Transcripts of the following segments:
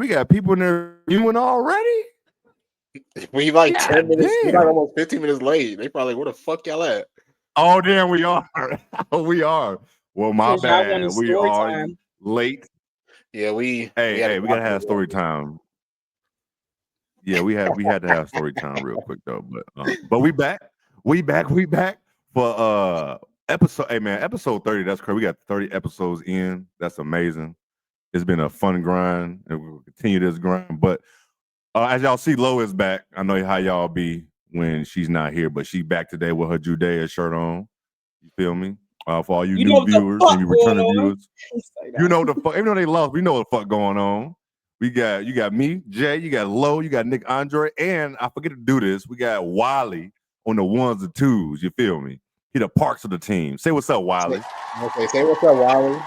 got people in there viewing already. We like God 10 minutes. damn. We're like almost 15 minutes late. They probably like, where the fuck y'all at? Oh damn, we are. We are. Well, my 'Cause y'all bad. wanted We story are time. late. Yeah, we Hey, we gotta have story time. Yeah, we had to have story time real quick though. But we back. We back for episode. Hey man, episode 30. That's crazy. We got 30 episodes in. That's amazing. It's been a fun grind, and we'll continue this grind. But as y'all see, Lo is back. I know how y'all be when she's not here, but she back today with her Judea shirt on. You feel me? For all you new viewers and you returning viewers, you know the fuck. Even though they lost, we know what the fuck going on. You got me, Jay, you got Lo, you got Nick Andre, and I forget to do this. We got Wiley on the ones and twos. You feel me? He the parks of the team. Say what's up, Wiley. Okay, say what's up, Wiley.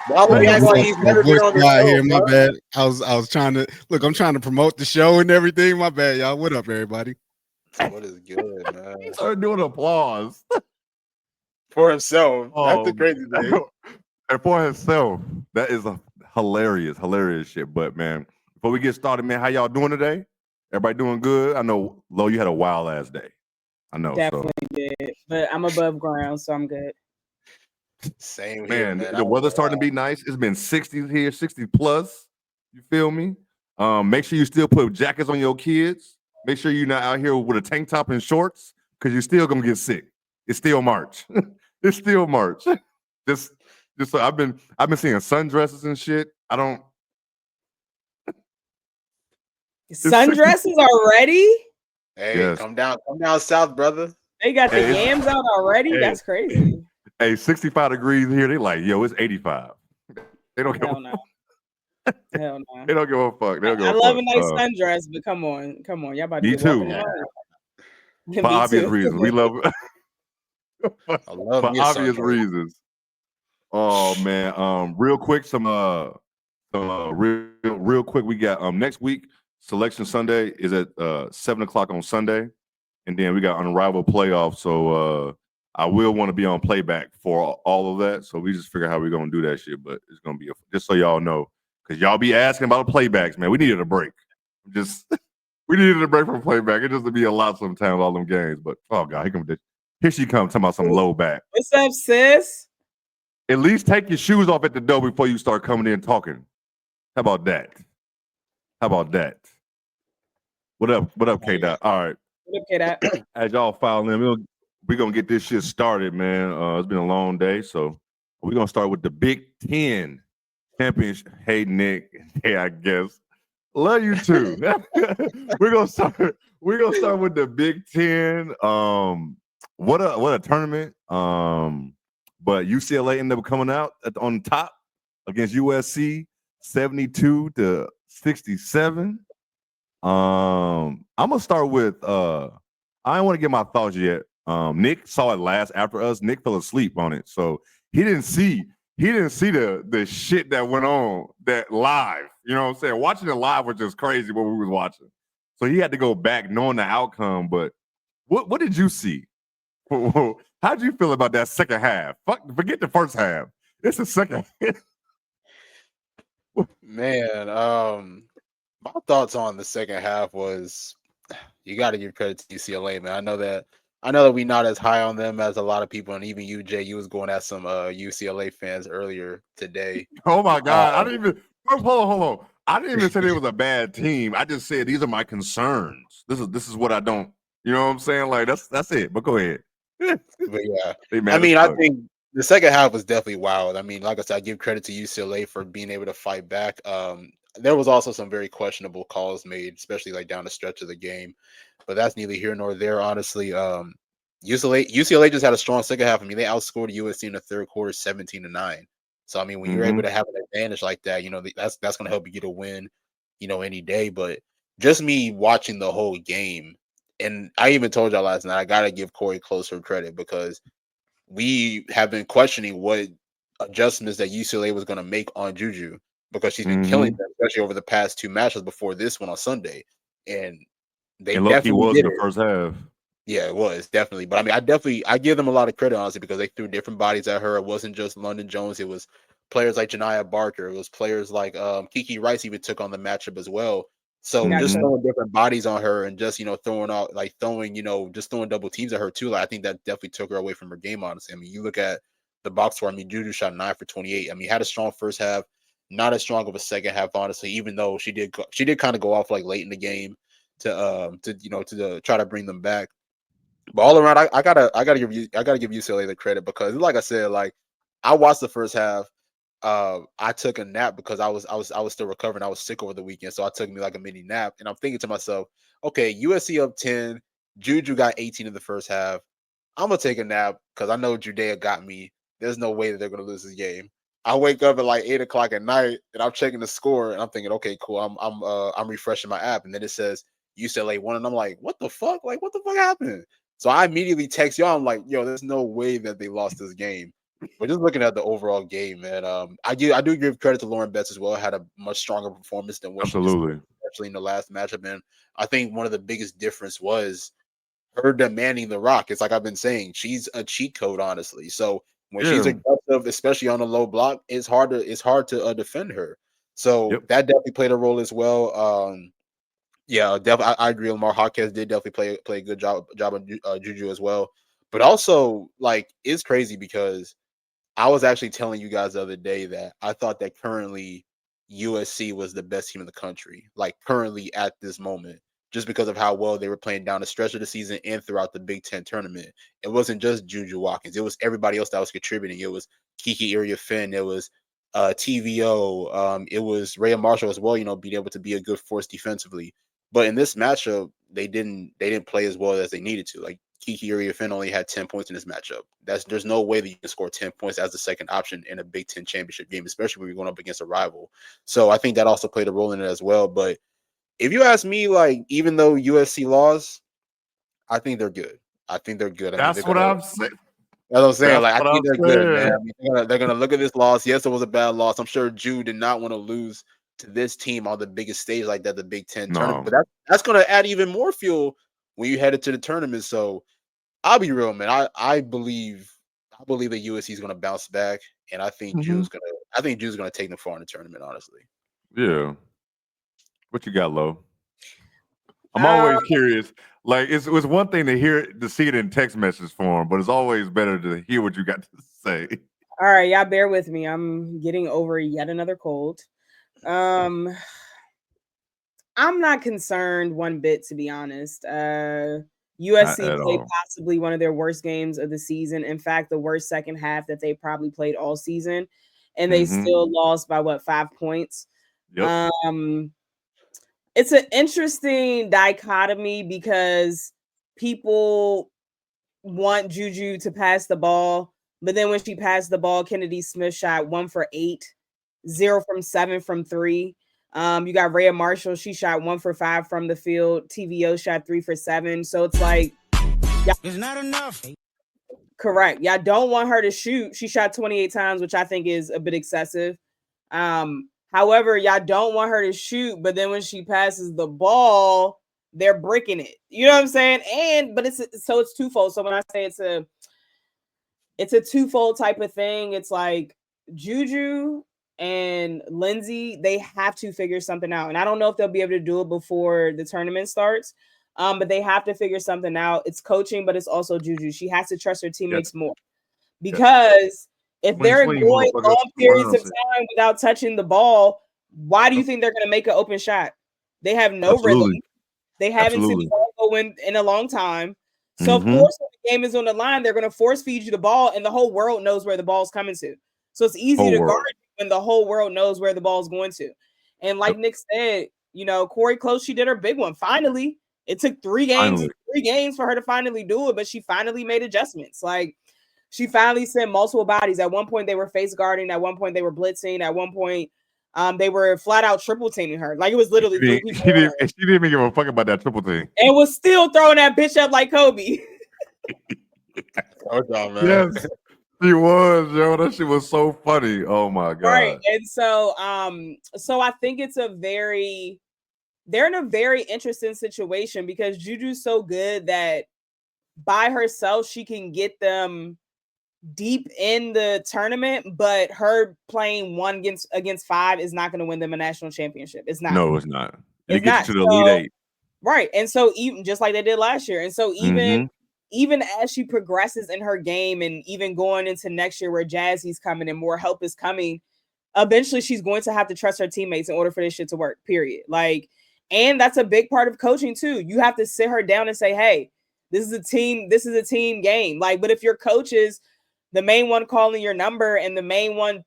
Wiley acts like he's never been on the show. Here, my bad. I was trying to look. I'm trying to promote the show and everything. My bad, y'all. What up, everybody? What is good, man? He started doing applause for himself. That's the crazy thing. And for himself, that is a hilarious shit. But man, before we get started, man, how y'all doing today? Everybody doing good? I know, Lo, you had a wild ass day. I know. Definitely did, but I'm above ground, so I'm good. Same here, man. The weather's starting to be nice. It's been 60s here, 60 plus. You feel me? Make sure you still put jackets on your kids. Make sure you're not out here with a tank top and shorts because you're still gonna get sick. It's still March. It's still March. Just so I've been seeing sundresses and shit. I don't. Sundresses already? Hey, yes. Come down south, brother. They got the yams out already. Hey, that's crazy. Hey, 65 degrees here. They like, yo, it's 85. They don't give a fuck. Hell no. They don't give a fuck. They don't give a fuck. I love a nice sundress, but come on. Y'all about to me too. For obvious reasons. We love it. For obvious reasons. Oh man. Real quick, real quick, we got next week, Selection Sunday is at 7:00 on Sunday. And then we got Unrivaled Playoff. So I will want to be on playback for all of that. So we just figure out how we're gonna do that shit. But it's gonna be just so y'all know. Because y'all be asking about the playbacks, man. We needed a break. We needed a break from playback. It just to be a lot sometimes, all them games. But oh god, here she comes talking about some low back. What's up, sis? At least take your shoes off at the door before you start coming in talking. How about that? What up, K-Dot? All right. What up, K-Dot? As y'all file in, we're gonna get this shit started, man. It's been a long day, so we're gonna start with the Big Ten Championship. Hey, Nick. Hey, I guess. Love you too. We're gonna start with the Big Ten. What a tournament. But UCLA ended up coming out on top against USC, 72-67. I'm gonna start with I don't want to get my thoughts yet. Nick saw it last after us. Nick fell asleep on it, so he didn't see the shit that went on that live. You know what I'm saying? Watching it live was just crazy what we was watching. So he had to go back knowing the outcome. But what did you see? How'd you feel about that second half? Forget the first half. It's the second half. Man, my thoughts on the second half was you got to give credit to UCLA, man. I know that we're not as high on them as a lot of people, and even you, Jay, you was going at some UCLA fans earlier today. Oh my God, I didn't even hold on. I didn't even say they was a bad team. I just said these are my concerns. This is what I don't. You know what I'm saying? Like that's it. But go ahead. But yeah, I mean, I think the second half was definitely wild. I mean, like I said, I give credit to UCLA for being able to fight back. There was also some very questionable calls made, especially like down the stretch of the game. But that's neither here nor there, honestly. UCLA just had a strong second half. I mean, they outscored USC in the third quarter, 17-9. So I mean, when you're able to have an advantage like that, you know, that's going to help you get a win, you know, any day. But just me watching the whole game, and I even told y'all last night, I got to give Corey closer credit because we have been questioning what adjustments that UCLA was going to make on Juju because she's been killing them, especially over the past two matches before this one on Sunday. And they definitely was in the first half. Yeah, it was definitely. But I mean, I give them a lot of credit, honestly, because they threw different bodies at her. It wasn't just London Jones. It was players like Janiyah Barker. It was players like Kiki Rice even took on the matchup as well. So just throwing different bodies on her and just, throwing double teams at her too. Like, I think that definitely took her away from her game, honestly. I mean, you look at the box score. I mean, Juju shot 9 for 28. I mean, had a strong first half, not as strong of a second half, honestly, even though she did kind of go off like late in the game to try to bring them back. But all around, I gotta give UCLA the credit because, like I said, like I watched the first half. I took a nap because I was still recovering. I was sick over the weekend, so I took me like a mini nap. And I'm thinking to myself, okay, USC up 10. Juju got 18 in the first half. I'm gonna take a nap because I know Judea got me. There's no way that they're gonna lose this game. I wake up at like 8:00 at night and I'm checking the score and I'm thinking, okay, cool. I'm refreshing my app and then it says UCLA won and I'm like, what the fuck? Like, what the fuck happened? So I immediately text y'all. I'm like, yo, there's no way that they lost this game. But just looking at the overall game, man, I do give credit to Lauren Betts as well. Had a much stronger performance than what she did, especially in the last matchup. And I think one of the biggest difference was her demanding the rock. It's like I've been saying, she's a cheat code, honestly. So when she's aggressive, especially on the low block, it's hard to defend her. So that definitely played a role as well. Yeah, definitely. I agree. Lamar Hawkins did definitely play a good job on Juju as well. But also, like, it's crazy because I was actually telling you guys the other day that I thought that currently USC was the best team in the country, like currently at this moment, just because of how well they were playing down the stretch of the season and throughout the Big Ten tournament. It wasn't just Juju Watkins. It was everybody else that was contributing. It was Kiki Iriafen. It was TVO. It was Rhea Marshall as well, being able to be a good force defensively. But in this matchup, they didn't play as well as they needed to. Like, Kiki Iriafen only had 10 points in this matchup. There's no way that you can score 10 points as the second option in a Big Ten championship game, especially when you're going up against a rival. So I think that also played a role in it as well. But if you ask me, like, even though USC lost, I think they're good. That's what I'm saying. That's what I'm saying. Like, I think they're good, man. I mean, they're gonna look at this loss. Yes, it was a bad loss. I'm sure Jude did not want to lose to this team on the biggest stage like that, the Big Ten tournament. But that's gonna add even more fuel when you head into the tournament. So I'll be real, man. I believe that USC is gonna bounce back, and I think Jude's gonna take them far in the tournament, honestly. Yeah. What you got, Lo? I'm always curious. Like, it was one thing to see it in text message form, but it's always better to hear what you got to say. All right, y'all bear with me. I'm getting over yet another cold. I'm not concerned one bit, to be honest. USC played possibly one of their worst games of the season. In fact, the worst second half that they probably played all season, and they still lost by 5 points. Yep. It's an interesting dichotomy because people want Juju to pass the ball, but then when she passed the ball, Kennedy Smith shot 1 for 8, 0 from 7 from 3. You got Rhea Marshall. She shot 1 for 5 from the field. TVO shot 3 for 7. So it's like, it's not enough. Correct. Y'all don't want her to shoot. She shot 28 times, which I think is a bit excessive. However, y'all don't want her to shoot, but then when she passes the ball, they're bricking it. You know what I'm saying? But it's twofold. So when I say it's a twofold type of thing, it's like Juju and Lindsay, they have to figure something out. And I don't know if they'll be able to do it before the tournament starts. But they have to figure something out. It's coaching, but it's also Juju. She has to trust her teammates more. Because if they're going long periods of time without touching the ball, why do you think they're going to make an open shot? They have no rhythm. They haven't seen the ball go in a long time. So, of course, when the game is on the line, they're going to force feed you the ball, and the whole world knows where the ball's coming to. So it's easy to guard when the whole world knows where the ball's going to. And like Nick said, Corey Close, she did her big one. Finally, it took 3 games for her to finally do it, but she finally made adjustments. Like, she finally sent multiple bodies. At one point, they were face guarding. At one point, they were blitzing. At one point, they were flat out triple teaming her. Like, it was literally 3 people. She didn't even give a fuck about that triple team. And was still throwing that bitch up like Kobe. Oh, man. Yes, she was, yo. That shit was so funny. Oh my god. Right. And so I think they're in a very interesting situation because Juju's so good that by herself she can get them deep in the tournament, but her playing 1 against 5 is not going to win them a national championship. It's not. No, it's not. It's it gets not. you to the Elite Eight. Right. And so even just like they did last year. And so even as she progresses in her game and even going into next year where Jazzy's coming and more help is coming, eventually she's going to have to trust her teammates in order for this shit to work, period. Like, and that's a big part of coaching too. You have to sit her down and say, hey, this is a team game. Like, but if your coach is the main one calling your number and the main one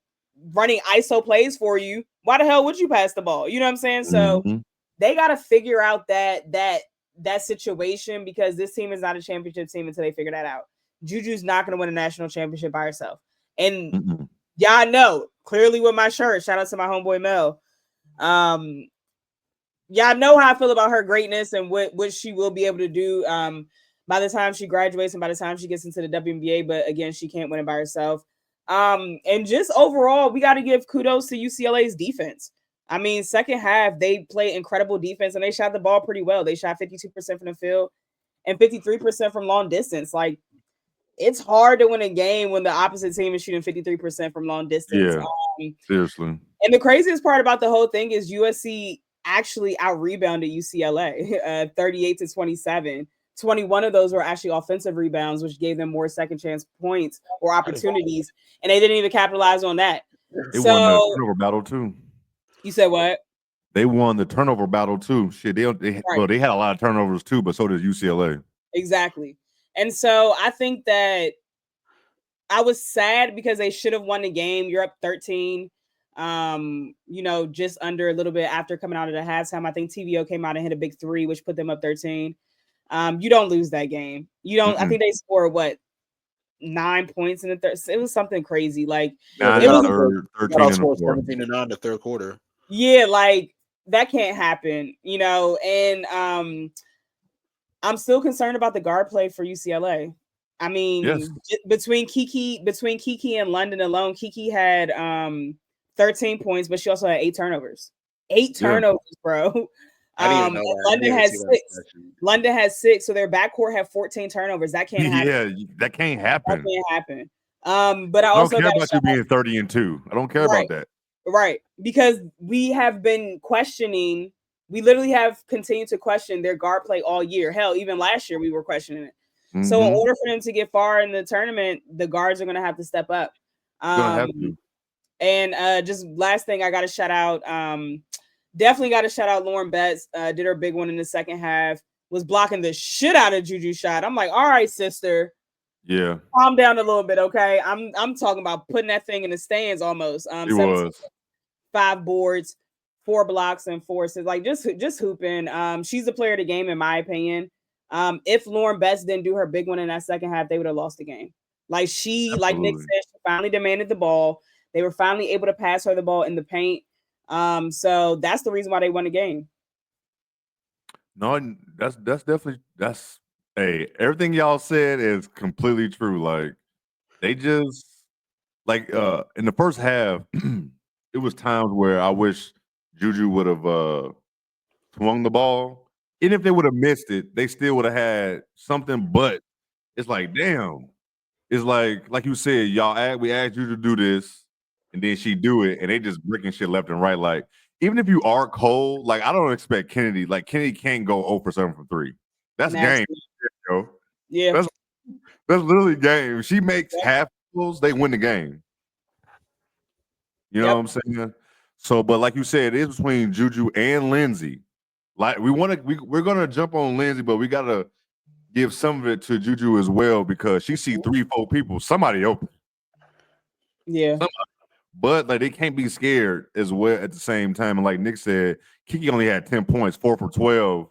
running ISO plays for you, why the hell would you pass the ball? You know what I'm saying? So they got to figure out that situation, because this team is not a championship team until they figure that out. Juju's not going to win a national championship by herself. And y'all know clearly with my shirt, shout out to my homeboy Mel. Y'all know how I feel about her greatness and what she will be able to do by the time she graduates and by the time she gets into the WNBA. But again, she can't win it by herself. And just overall, we got to give kudos to UCLA's defense. I mean, second half, they played incredible defense and they shot the ball pretty well. They shot 52% from the field and 53% from long distance. Like, it's hard to win a game when the opposite team is shooting 53% from long distance. Yeah, seriously. And the craziest part about the whole thing is USC actually out-rebounded UCLA 38-27. 21 of those were actually offensive rebounds, which gave them more second chance points or opportunities, and they didn't even capitalize on that. They won the turnover battle too. You said what? They won the turnover battle too. Shit, they had a lot of turnovers too, but so did UCLA. Exactly. And so I think that I was sad because they should have won the game. You're up 13. Just under a little bit after coming out of the halftime. I think TVO came out and hit a big 3, which put them up 13. You don't lose that game. You don't. I think they scored 9 points in the third. It was something crazy. Like it was 17 to 9 the third quarter. Yeah, like that can't happen, and I'm still concerned about the guard play for UCLA. I mean, between Kiki and London alone, Kiki had 13 points, but she also had 8 turnovers. 8 turnovers, bro. London has 6. London has 6, so their backcourt have 14 turnovers. That can't happen. Yeah, that can't happen. That can't happen. But I also don't care about you being 30-2. I don't care about that. Right, because we have been questioning. We literally have continued to question their guard play all year. Hell, even last year we were questioning it. So in order for them to get far in the tournament, the guards are going to have to step up. And just last thing, I got to shout out. Definitely got to shout out Lauren Betts. Did her big one in the second half. Was blocking the shit out of Juju shot. I'm like, all right, sister. Yeah. Calm down a little bit, okay? I'm talking about putting that thing in the stands almost. It was 5 boards, 4 blocks, and 4 assists. Like just hooping. She's the player of the game, in my opinion. If Lauren Betts didn't do her big one in that second half, they would have lost the game. Like like Nick said, she finally demanded the ball. They were finally able to pass her the ball in the paint. So that's the reason why they won the game. No, that's definitely everything y'all said is completely true. Like they just in the first half, it was times where I wish Juju would have swung the ball. Even if they would have missed it, they still would have had something. But it's like, damn. It's like you said, we asked you to do this, and then she do it, and they just breaking shit left and right. Like, even if you are cold, like I don't expect Kennedy. Like Kennedy can't go 0 for 7 from 3. That's game, yo. Yeah, that's literally game. She makes half those, they win the game. You know what I'm saying? So, but like you said, it is between Juju and Lindsay. Like we're gonna jump on Lindsay, but we gotta give some of it to Juju as well because she see 3-4 people, somebody open. Yeah. But like they can't be scared as well at the same time. And like Nick said, Kiki only had 10 points, 4 for 12.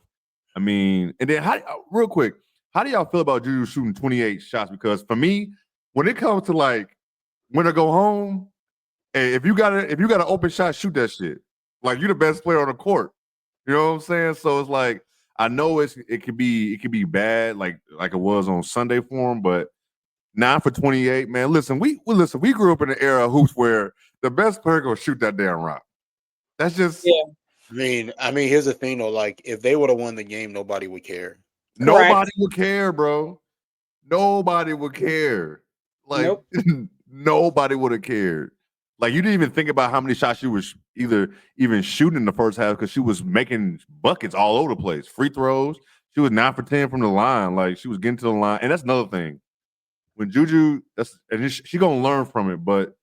I mean, and then real quick, how do y'all feel about Juju shooting 28 shots? Because for me, when it comes to like when to go home, hey, if you got an open shot, shoot that shit. Like you're the best player on the court. You know what I'm saying? So it's like I know it could be bad, like it was on Sunday for him, but 9 for 28, man. Listen, we grew up in an era of hoops where the best player gonna shoot that damn rock. That's just I mean, here's the thing though. Like, if they would have won the game, nobody would care. Nobody would care, bro. Nobody would care. Like nope. nobody would have cared. Like you didn't even think about how many shots she was even shooting in the first half because she was making buckets all over the place. Free throws. She was 9 for 10 from the line. Like she was getting to the line. And that's another thing. When Juju, she gonna learn from it. But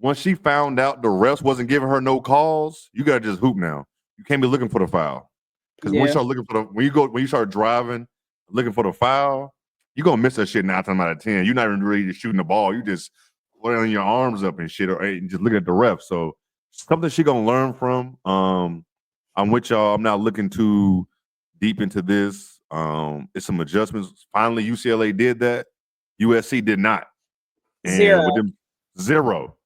once she found out the refs wasn't giving her no calls, you gotta just hoop now. You can't be looking for the foul. Because when you start looking for when you start driving, looking for the foul, you're gonna miss that shit 9 times out of 10. You're not even really just shooting the ball. You just laying your arms up and shit, or just looking at the ref. So something she gonna learn from. I'm with y'all. I'm not looking too deep into this. It's some adjustments. Finally, UCLA did that. USC did not. And Zero. with them, zero.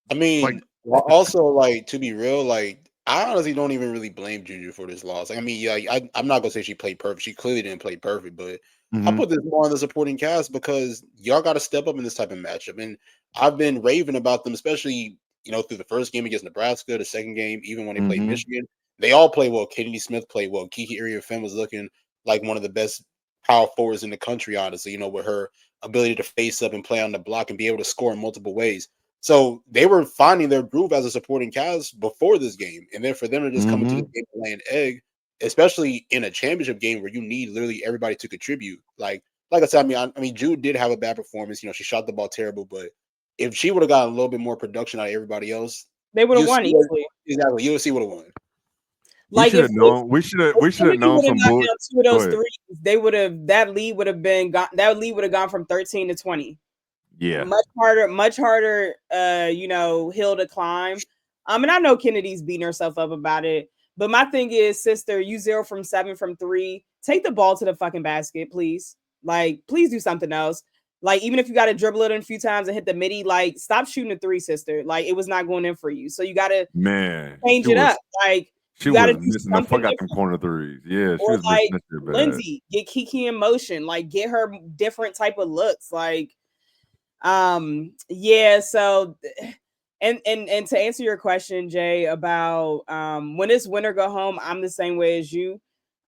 I mean, also, like, to be real, like, I honestly don't even really blame Juju for this loss. Like, I mean, yeah, I'm not gonna say she played perfect. She clearly didn't play perfect, but I put this more on the supporting cast because y'all got to step up in this type of matchup. And I've been raving about them, especially through the first game against Nebraska, the second game, even when they played Michigan. They all play well. Kennedy Smith played well. Kiki Iriafen was looking like one of the best power forwards in the country, honestly. With her ability to face up and play on the block and be able to score in multiple ways. So they were finding their groove as a supporting cast before this game. And then for them to just come into the game and lay an egg, especially in a championship game where you need literally everybody to contribute. Like I said, I mean, Jude did have a bad performance. She shot the ball terrible, but if she would have gotten a little bit more production out of everybody else, they would have won easily. Exactly. USC would have won. Like we should have known some bullshit. Two of those threes, they would have that lead would have gone from 13 to 20. Yeah, much harder hill to climb. And I know Kennedy's beating herself up about it, but my thing is, sister, you 0 from 7 from 3. Take the ball to the fucking basket, please. Like, please do something else. Like, even if you got to dribble it in a few times and hit the midi, like, stop shooting a 3, sister. Like, it was not going in for you, so you got to change it up. Like, she was missing the fuck out them corner threes. Yeah, she was missing that shit bad. Lindsay, get Kiki in motion. Like, get her different type of looks. Like, so and to answer your question, Jay, about when it's win or go home, I'm the same way as you.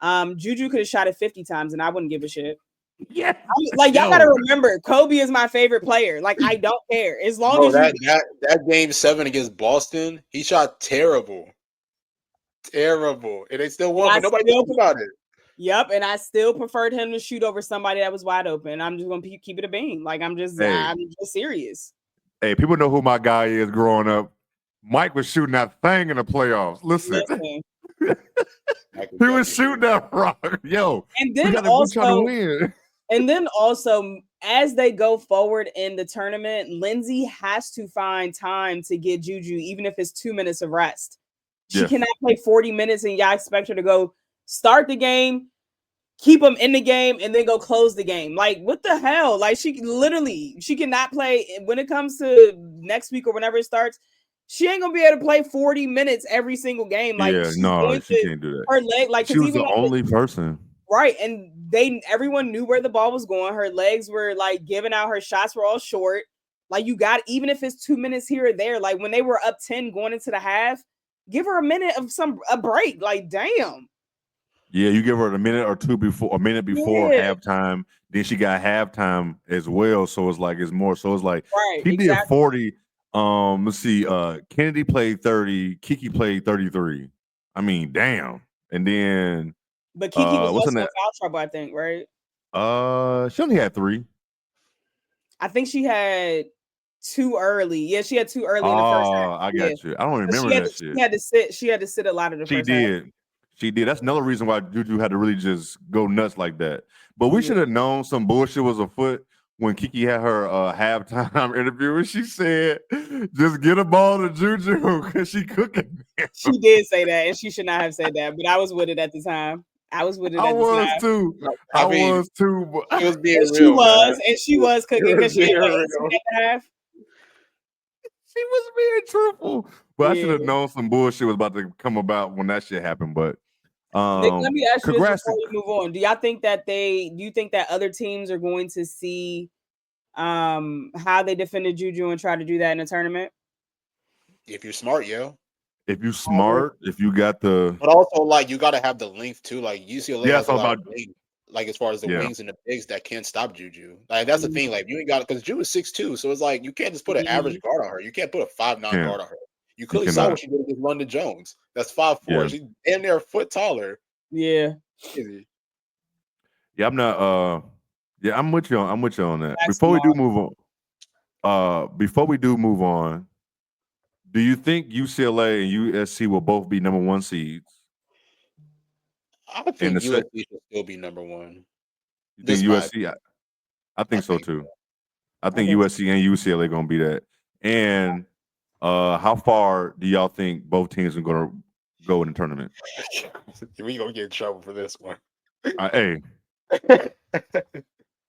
Juju could have shot it 50 times and I wouldn't give a shit. Yeah, y'all gotta remember, Kobe is my favorite player. Like, I don't care as long as that game 7 against Boston, he shot terrible, and they still won. But nobody talked about it. Yep, and I still preferred him to shoot over somebody that was wide open. I'm just gonna keep it a bean. Like, I'm just serious. Hey, people know who my guy is growing up. Mike was shooting that thing in the playoffs. Listen. He was shooting that rock. Yo, and then also, as they go forward in the tournament, Lindsay has to find time to get Juju, even if it's 2 minutes of rest. She cannot play 40 minutes and y'all expect her to go start the game, keep them in the game, and then go close the game. Like, what the hell? Like, she cannot play when it comes to next week or whenever it starts. She ain't gonna be able to play 40 minutes every single game. Like, she can't do that. Her leg, like, she was the only person, right? And everyone knew where the ball was going. Her legs were like giving out. Her shots were all short. Like, you got, even if it's 2 minutes here or there. Like, when they were up 10 going into the half, give her a minute of a break. Like, damn. Yeah, you give her a minute or two before halftime. Then she got halftime as well. So it's like it's more. So it's like he did 40. Let's see. Kennedy played 30. Kiki played 33. I mean, damn. And then, but Kiki was also in foul trouble, I think, right? She only had 3. I think she had 2 early. Yeah, she had 2 early in the first half. I got you. I don't remember that shit. She had to sit a lot of the first half. She did. That's another reason why Juju had to really just go nuts like that. But we should have known some bullshit was afoot when Kiki had her halftime interview and she said, just get a ball to Juju because she cooking. She did say that, and she should not have said that, but I was with it at the time. I was with it at the time. I was too. But she was being real. She was cooking because she didn't at the half. She was being truthful. But I should have known some bullshit was about to come about when that shit happened. But let me ask you this before we move on. Do you think that other teams are going to see how they defended Juju and try to do that in a tournament? If you're smart, yeah. If you smart, if you got the, but also like you got to have the length too. Like UCLA has a lot of length. like as far as the wings and the bigs that can't stop Juju. Like that's the thing. Like you ain't got because Juju is 6'2", so it's like you can't just put an average guard on her. You can't put a 5'9" guard on her. You clearly saw what she did against London Jones. That's 5'4". Yeah. She's damn near a foot taller. Yeah. Crazy. Yeah, I'm not. Yeah, I'm with you on that. Before we do move on, do you think UCLA and USC will both be number 1 seeds? I think USC should still be number 1. You think USC? I think so too. I think USC and UCLA are gonna be that. And how far do y'all think both teams are gonna go in the tournament? We gonna get in trouble for this one. Hey,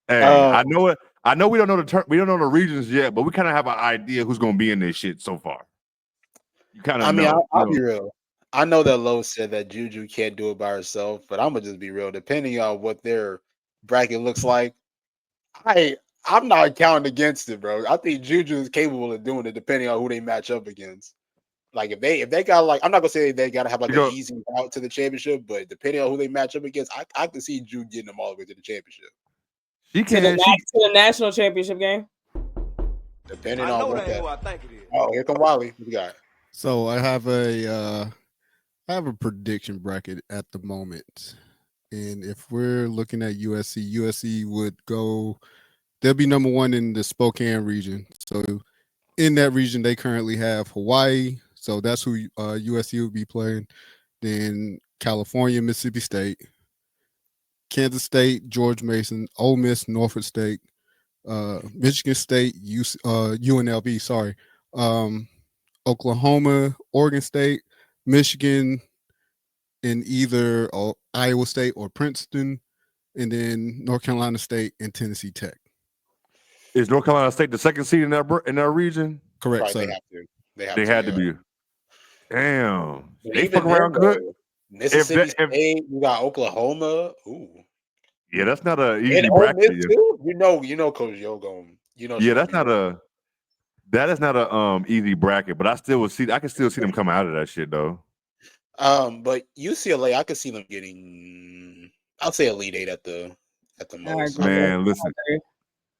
I know it. I know we don't know the regions yet, but we kind of have an idea who's gonna be in this shit so far. You kind of. I mean, I'll be real. I know that Lowe said that Juju can't do it by herself, but I'm gonna just be real. Depending on what their bracket looks like, I'm not counting against it, bro. I think Juju is capable of doing it, depending on who they match up against. Like if they got like, I'm not gonna say they gotta have like an easy route to the championship, but depending on who they match up against, I can see Juju getting them all the way to the championship. She can to the national championship game. Depending on what that. I think it is. Oh, here come Wiley. What you got? So I have a prediction bracket at the moment, and if we're looking at USC would go. They'll be number 1 in the Spokane region. So in that region, they currently have Hawaii. So that's who USC will be playing. Then California, Mississippi State, Kansas State, George Mason, Ole Miss, Norfolk State, Michigan State, UNLV. Sorry, Oklahoma, Oregon State, Michigan, in either Iowa State or Princeton, and then North Carolina State and Tennessee Tech. Is North Carolina State the 2nd seed in that region? Correct, right, sir. They had to be. Damn, they fuck around good. Mississippi State, you got Oklahoma. Ooh, yeah, that's not an easy bracket. You know, Coach Yo going. Yeah, that is not a easy bracket. But I can still see them coming out of that shit though. But UCLA, I could see them getting. I'll say Elite 8 at the most. Man, listen.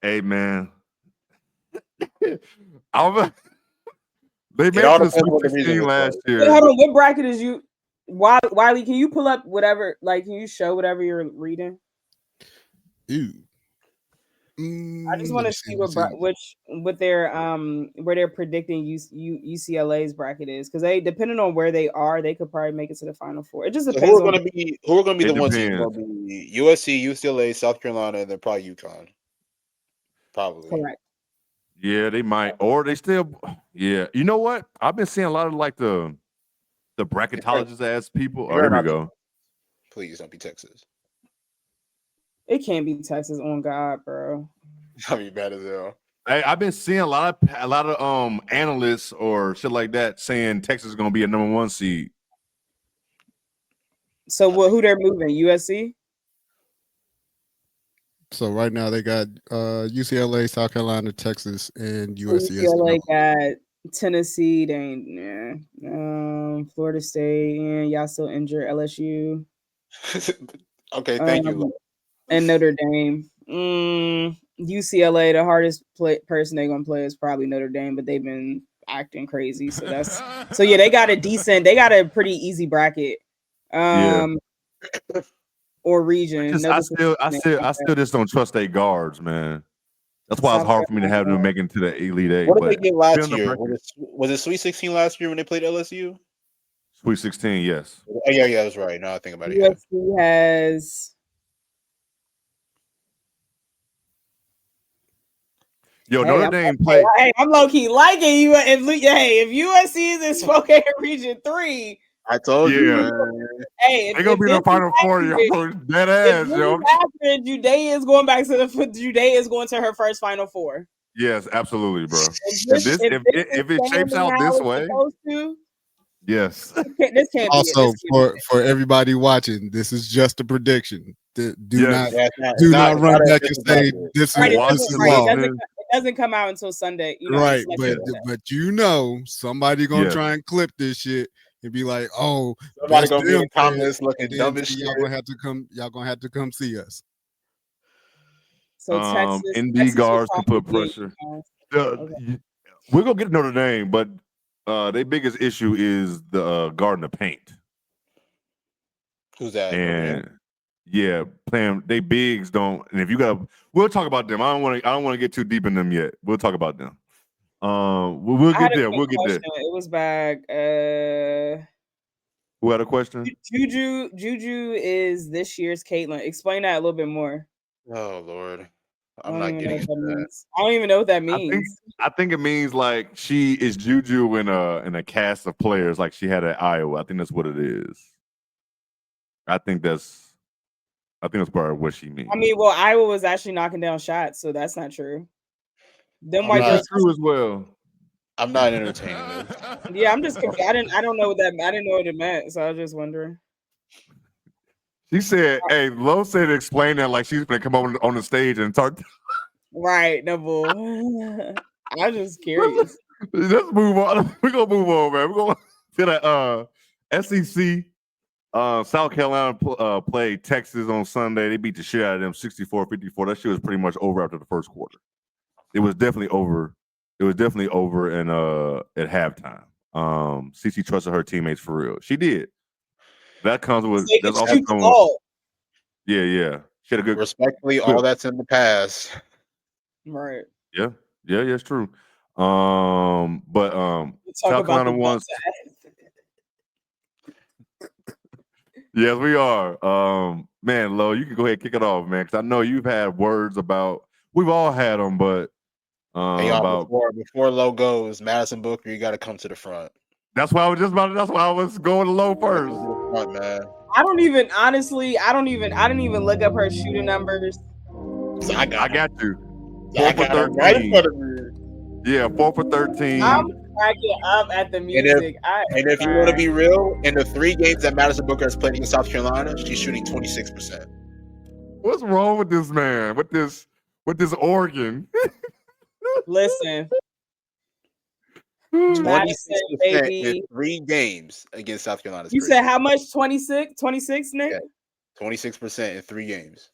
Hey man, they made the Sweet 16 last year. Hey, hold on, what bracket is you? Wiley, can you pull up whatever? Like, can you show whatever you're reading? Ew. I just want to see what their where they're predicting UCLA's bracket is, because they, depending on where they are, they could probably make it to the Final Four. It just depends. Who are going to be the ones? USC, UCLA, South Carolina, and then probably UConn. Probably. Correct. Yeah, they might, or they still. Yeah, you know what? I've been seeing a lot of like the bracketologists as people. Oh, here we go. Please don't be Texas. It can't be Texas, on God, bro. That'd be bad as hell. Hey, I've been seeing a lot of analysts or shit like that saying Texas is gonna be a number 1 seed. So who they're moving? USC? So right now they got UCLA, South Carolina, Texas, and USC. UCLA got Tennessee, Florida State, and y'all still injured. LSU. Okay, thank you. And Notre Dame. UCLA, the hardest person they're gonna play is probably Notre Dame, but they've been acting crazy. So yeah, they got a pretty easy bracket. Or region. I still just don't trust their guards, man. That's why it's hard for me to have them making to the Elite 8. What did they get last year? Was it Sweet 16 last year when they played LSU? Sweet 16, yes. Oh, yeah, that's right. Now I think about it. USC has. Yo, Notre Dame played. Hey, I'm low key liking you. If USC is in Spokane Region 3, I told you. Man. Hey, they're gonna be in the Final Four. Dead ass, yo. Judea is going to her first Final Four. Yes, absolutely, bro. If it shapes out this way, yes. This can't also be for everybody watching, this is just a prediction. Do not run back and say this is law. It doesn't come out until Sunday, right? But somebody gonna try and clip this shit and be like, "Oh, somebody gonna be in the comments looking dumb as shit." Y'all gonna have to come see us. So Texas, ND guards can put pressure. Okay. We're gonna get Notre Dame, but their biggest issue is the guarding the paint. Who's that? And yeah, playing they bigs don't. And if you got, we'll talk about them. I don't want to get too deep in them yet. We'll talk about them. We'll get there. We'll get there. It was back. Who had a question? Juju is this year's Caitlyn. Explain that a little bit more. Oh Lord, I'm not getting that. I don't even know what that means. I think it means like she is Juju in a cast of players like she had at Iowa. I think that's what it is. I think that's part of what she means. I mean, well, Iowa was actually knocking down shots, so that's not true. Them white girls true as well. I'm not entertaining this. Yeah, I'm just confused. I didn't know what it meant, so I was just wondering. She said, "Hey, Lo said to explain that like she's gonna come on the stage and talk." Right, no bull. I was just curious. Let's move on. We're gonna move on, man. We're gonna to the SEC. South Carolina played Texas on Sunday. They beat the shit out of them 64-54. That shit was pretty much over after the first quarter. It was definitely over. It was definitely over at halftime. CC trusted her teammates for real. She did. That comes with that's also coming with, yeah. She had a good respectfully, all that's in the past. Right. Yeah, it's true. But South Carolina won. Yes, we are. Man, Lo, you can go ahead and kick it off, man, because I know you've had words about. We've all had them, but hey, y'all, before Lo goes, Madison Booker, you got to come to the front. That's why I was just about. That's why I was going to Lo first. Front, man. I didn't even look up her shooting numbers. So I got you. 4 for 13. Right in front of me. Yeah, 4 for 13. I'm cracking up at the music. And if you want to be real, in the 3 games that Madison Booker has played against South Carolina, she's shooting 26%. What's wrong with this man? With this organ? Listen. 26% in 3 games against South Carolina. You said how much? 26? 26, Nick? Yeah. 26% in 3 games.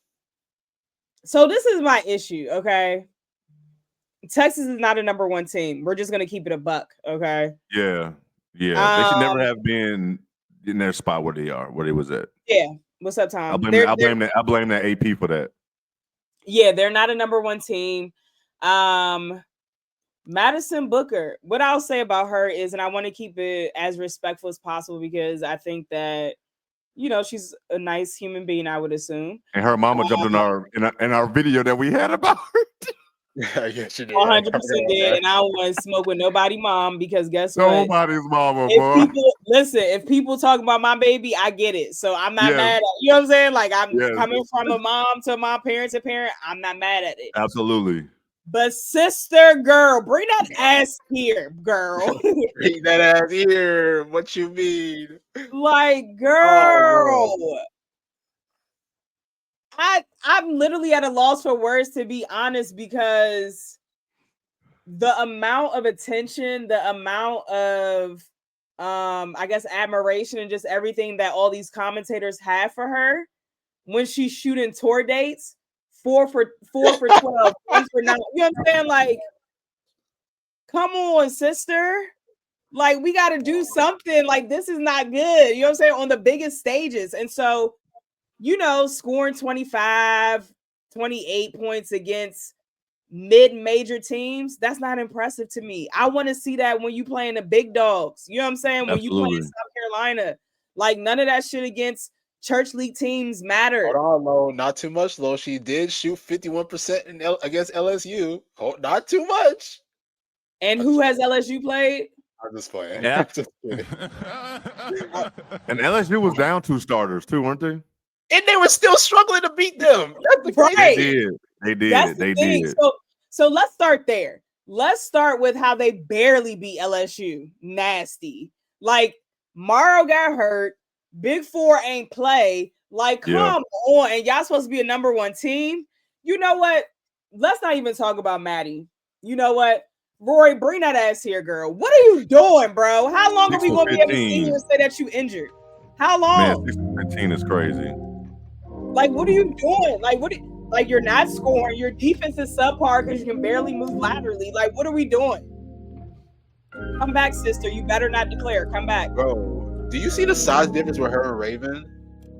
So this is my issue, okay? Texas is not a number 1 team. We're just gonna keep it a buck, okay? Yeah. They should never have been in their spot where they are, where they was at. Yeah. What's up, Tom? I blame that AP for that. Yeah, they're not a number 1 team. Madison Booker, what I'll say about her is, and I want to keep it as respectful as possible because I think that, you know, she's a nice human being, I would assume. And her mama jumped in our video that we had about her. Yeah, she did. 100% did, and I don't want to smoke with nobody mom because guess what? Nobody's mama, boy. If people talk about my baby, I get it. So I'm not mad at you know what I'm saying? Like I'm coming from a mom to my parent to parent, I'm not mad at it. Absolutely. But sister girl, bring that ass here, girl. Bring that ass here. What you mean? Like, girl. Oh. I'm literally at a loss for words, to be honest, because the amount of attention, the amount of I guess admiration and just everything that all these commentators have for her when she's shooting tour dates, 4 for 12, 3 for 9. You know what I'm saying? Like, come on, sister. Like, we got to do something. Like, this is not good. You know what I'm saying? On the biggest stages. And so, you know, scoring 25, 28 points against mid-major teams, that's not impressive to me. I want to see that when you playing the big dogs. You know what I'm saying? When you play in South Carolina. Like, none of that shit against church league teams matter. Hold on, Lo. Not too much, Lo. She did shoot 51% against LSU. Not too much. And who has LSU played? I'm just playing. Yeah. Just kidding. And LSU was down 2 starters too, weren't they? And they were still struggling to beat them. That's the right. They did. So let's start there. Let's start with how they barely beat LSU. Nasty. Like, Morrow got hurt. Big 4 ain't play. Like, come on. And y'all supposed to be a number 1 team. You know what? Let's not even talk about Maddie. You know what? Rory, bring that ass here, girl. What are you doing, bro? How long are we going to be able to see you and say that you injured? How long? Man, 6-15 is crazy. Like, what are you doing? Like, Like, you're not scoring. Your defense is subpar because you can barely move laterally. Like, what are we doing? Come back, sister. You better not declare. Come back. Bro, do you see the size difference with her and Raven?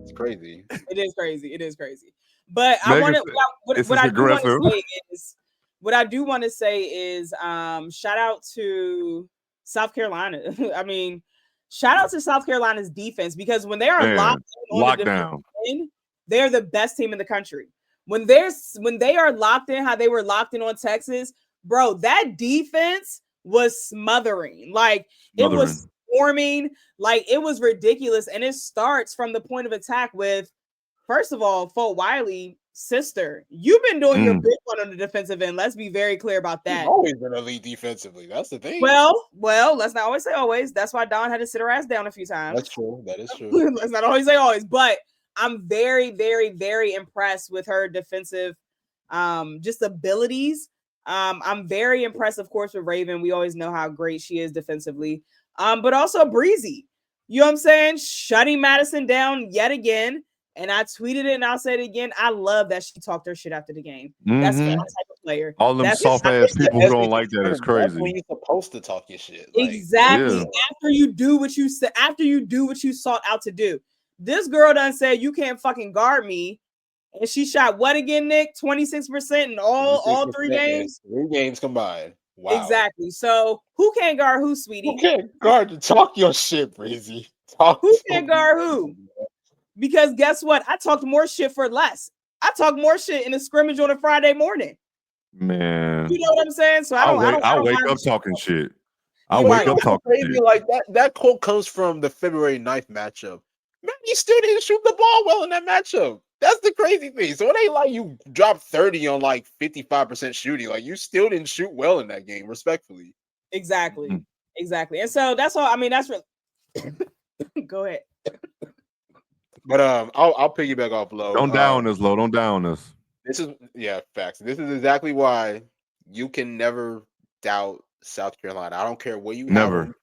It's crazy. It is crazy. It is crazy. But I want to. What I do want to say is, what I do want to say is, shout out to South Carolina. I mean, shout out to South Carolina's defense, because when they are locked in, they're the best team in the country. When they are locked in, how they were locked in on Texas, bro, that defense was smothering. Like, it was swarming. Like, it was ridiculous. And it starts from the point of attack with, first of all, Fort Wiley, sister, you've been doing your big one on the defensive end. Let's be very clear about that. You've always been elite defensively. That's the thing. Well, let's not always say always. That's why Dawn had to sit her ass down a few times. That's true. That is true. Let's not always say always. But I'm very, very, very impressed with her defensive just abilities. I'm very impressed, of course, with Raven. We always know how great she is defensively. But also Breezy. You know what I'm saying? Shutting Madison down yet again. And I tweeted it and I'll say it again. I love that she talked her shit after the game. That's my type of player. All them soft ass people who don't like that is crazy. That's when you're supposed to talk your shit. Like, exactly. Yeah. After you do what you said, after you do what you sought out to do. This girl done said you can't fucking guard me. And she shot what again, Nick? 26% in all 3 games? 3 games combined. Wow. Exactly. So who can't guard who, sweetie? Who can't guard? Talk your shit, Breezy. Who can't guard who? Because guess what? I talked more shit for less. I talked more shit in a scrimmage on a Friday morning. Man. You know what I'm saying? So I wake up talking shit. I wake up talking shit. Like that quote comes from the February 9th matchup. Man, you still didn't shoot the ball well in that matchup. That's the crazy thing. So it ain't like you dropped 30 on like 55% shooting. Like, you still didn't shoot well in that game, respectfully. Exactly. Exactly. And so that's all. I mean, that's really go ahead. But I'll piggyback off Low. Don't down us, Low. Don't down us. This is facts. This is exactly why you can never doubt South Carolina. I don't care what you never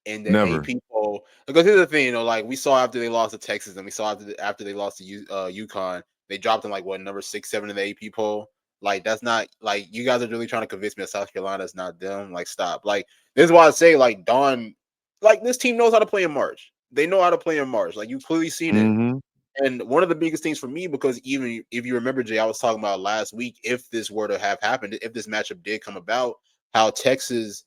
in the AP poll. Because here's the thing, like we saw after they lost to Texas, and we saw after they lost to UConn, they dropped in like number 6, 7 in the AP poll. Like, that's not like, you guys are really trying to convince me that South Carolina is not them. Like, stop. Like, this is why I say, like, Dawn, like, this team knows how to play in March. They know how to play in March. Like, you've clearly seen it. And one of the biggest things for me, because even if you remember, Jay, I was talking about last week, if this were to have happened, if this matchup did come about, how Texas,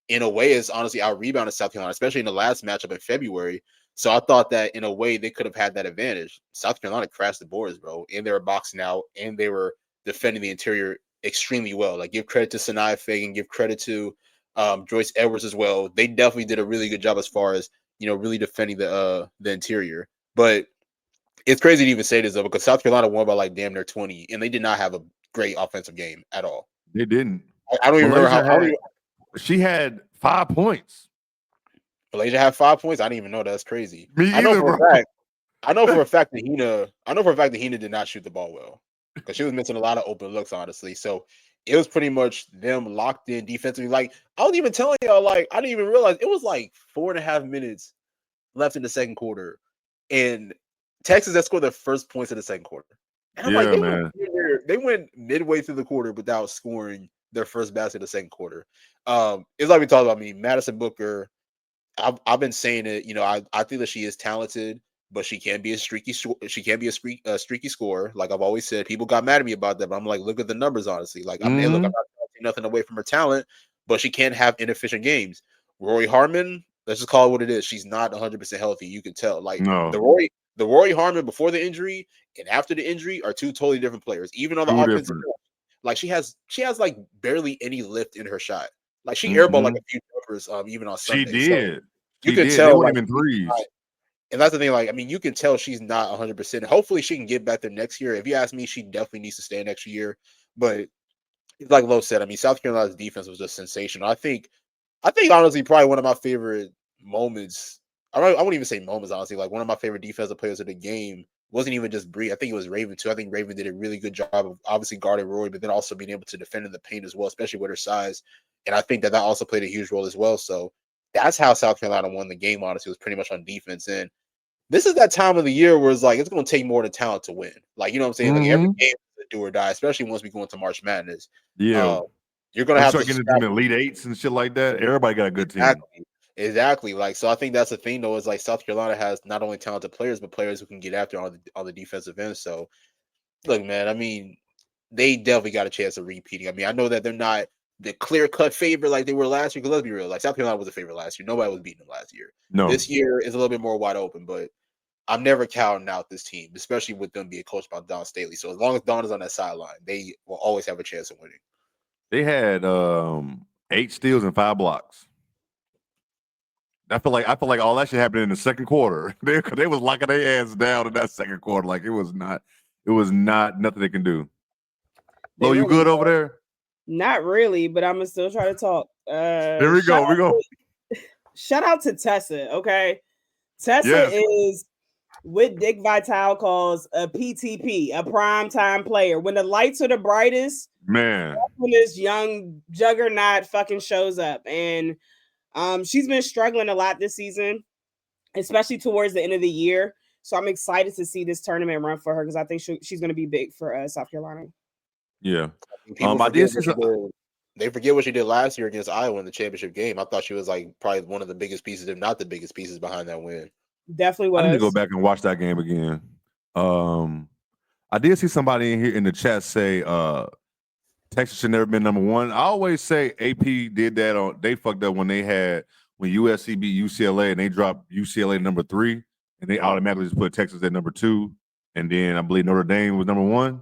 in a way, is honestly out-rebounded South Carolina, especially in the last matchup in February. So I thought that, in a way, they could have had that advantage. South Carolina crashed the boards, bro, and they were boxing out, and they were defending the interior extremely well. Like, give credit to Sanaya Fagan, give credit to Joyce Edwards as well. They definitely did a really good job as far as, really defending the interior. But it's crazy to even say this, though, because South Carolina won by like damn near 20, and they did not have a great offensive game at all. They didn't. I don't even remember how she had 5 points. Malaysia had 5 points. I didn't even know. That's crazy. I know for a fact that Hina did not shoot the ball well, because she was missing a lot of open looks, honestly. So it was pretty much them locked in defensively. Like, I was even telling y'all, like, I didn't even realize it was like 4.5 minutes left in the second quarter, and Texas had scored their first points in the second quarter. And I'm they went midway through the quarter without scoring their first basket in the second quarter. It's like we talked about Madison Booker. I've been saying it. I think that she is talented, but she can be a streaky. She can be a streaky scorer. Like I've always said, people got mad at me about that, but I'm like, look at the numbers. Honestly, like I'm not taking nothing away from her talent, but she can't have inefficient games. Rory Harmon, let's just call it what it is. She's not 100% healthy. You can tell. Like the Rory Harmon before the injury and after the injury are two totally different players. Even on the offensive end, like she has like barely any lift in her shot. Like she airballed like a few jumpers, even on Sunday. She did. So you can tell, like, in threes. And that's the thing. Like, I mean, you can tell she's not 100%. Hopefully, she can get back there next year. If you ask me, she definitely needs to stay an extra year. But like Lo said, I mean, South Carolina's defense was just sensational. I think honestly, probably one of my favorite moments. I wouldn't even say moments, honestly. Like, one of my favorite defensive players of the game wasn't even just Bree. I think it was Raven too. I think Raven did a really good job of obviously guarding Rory, but then also being able to defend in the paint as well, especially with her size. And I think that also played a huge role as well. So that's how South Carolina won the game, honestly. It was pretty much on defense. And this is that time of the year where it's like, it's going to take more than talent to win. Like, you know what I'm saying? Like, every game is do or die, especially once we go into March Madness. Yeah, you're gonna have to get into the Elite Eights and shit like that. Everybody got a good team. Exactly. Like, so I think that's the thing though, is like South Carolina has not only talented players, but players who can get after on the defensive end. So look, man, I mean, they definitely got a chance of repeating. I mean, I know that they're not the clear-cut favorite like they were last year, because let's be real, like South Carolina was a favorite last year. Nobody was beating them last year. No. This year is a little bit more wide open, but I'm never counting out this team, especially with them being coached by Don Staley. So as long as Don is on that sideline, they will always have a chance of winning. They had 8 steals and 5 blocks. I feel like all that shit happened in the second quarter. They was locking their ass down in that second quarter. Like it was not nothing they can do. Lo, you good over there? Not really, but I'm gonna still try to talk. There we go. Shout out to Tessa. Okay, Tessa is what Dick Vitale calls a PTP, a prime time player. When the lights are the brightest, man, when this young juggernaut fucking shows up, and she's been struggling a lot this season, especially towards the end of the year. So I'm excited to see this tournament run for her, because I think she's going to be big for South Carolina. Yeah. They forget what she did last year against Iowa in the championship game. I thought she was like probably one of the biggest pieces, if not the biggest pieces, behind that win. Definitely was. I need to go back and watch that game again. I did see somebody in here in the chat say Texas should never been number 1. I always say AP did that they fucked up when USC beat UCLA and they dropped UCLA number 3 and they automatically just put Texas at number 2, and then I believe Notre Dame was number 1.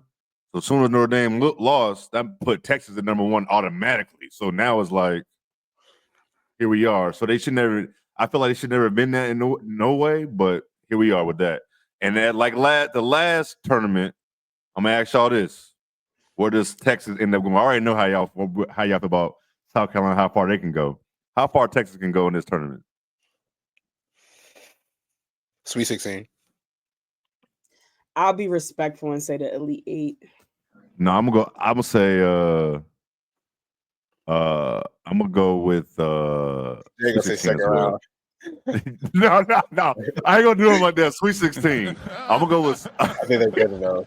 So as soon as Notre Dame lost, that put Texas at number 1 automatically. So now it's like, here we are. So they should never. I feel like they should never have been that in no way. But here we are with that. And that the last tournament, I'm gonna ask y'all this: where does Texas end up going? I already know how y'all feel about South Carolina, how far they can go, how far Texas can go in this tournament. Sweet 16. I'll be respectful and say the Elite 8. No, I'm gonna say I'm gonna go with you're gonna say second round. No. I ain't gonna do it like that. Sweet 16. I'm gonna go with I think they're good enough.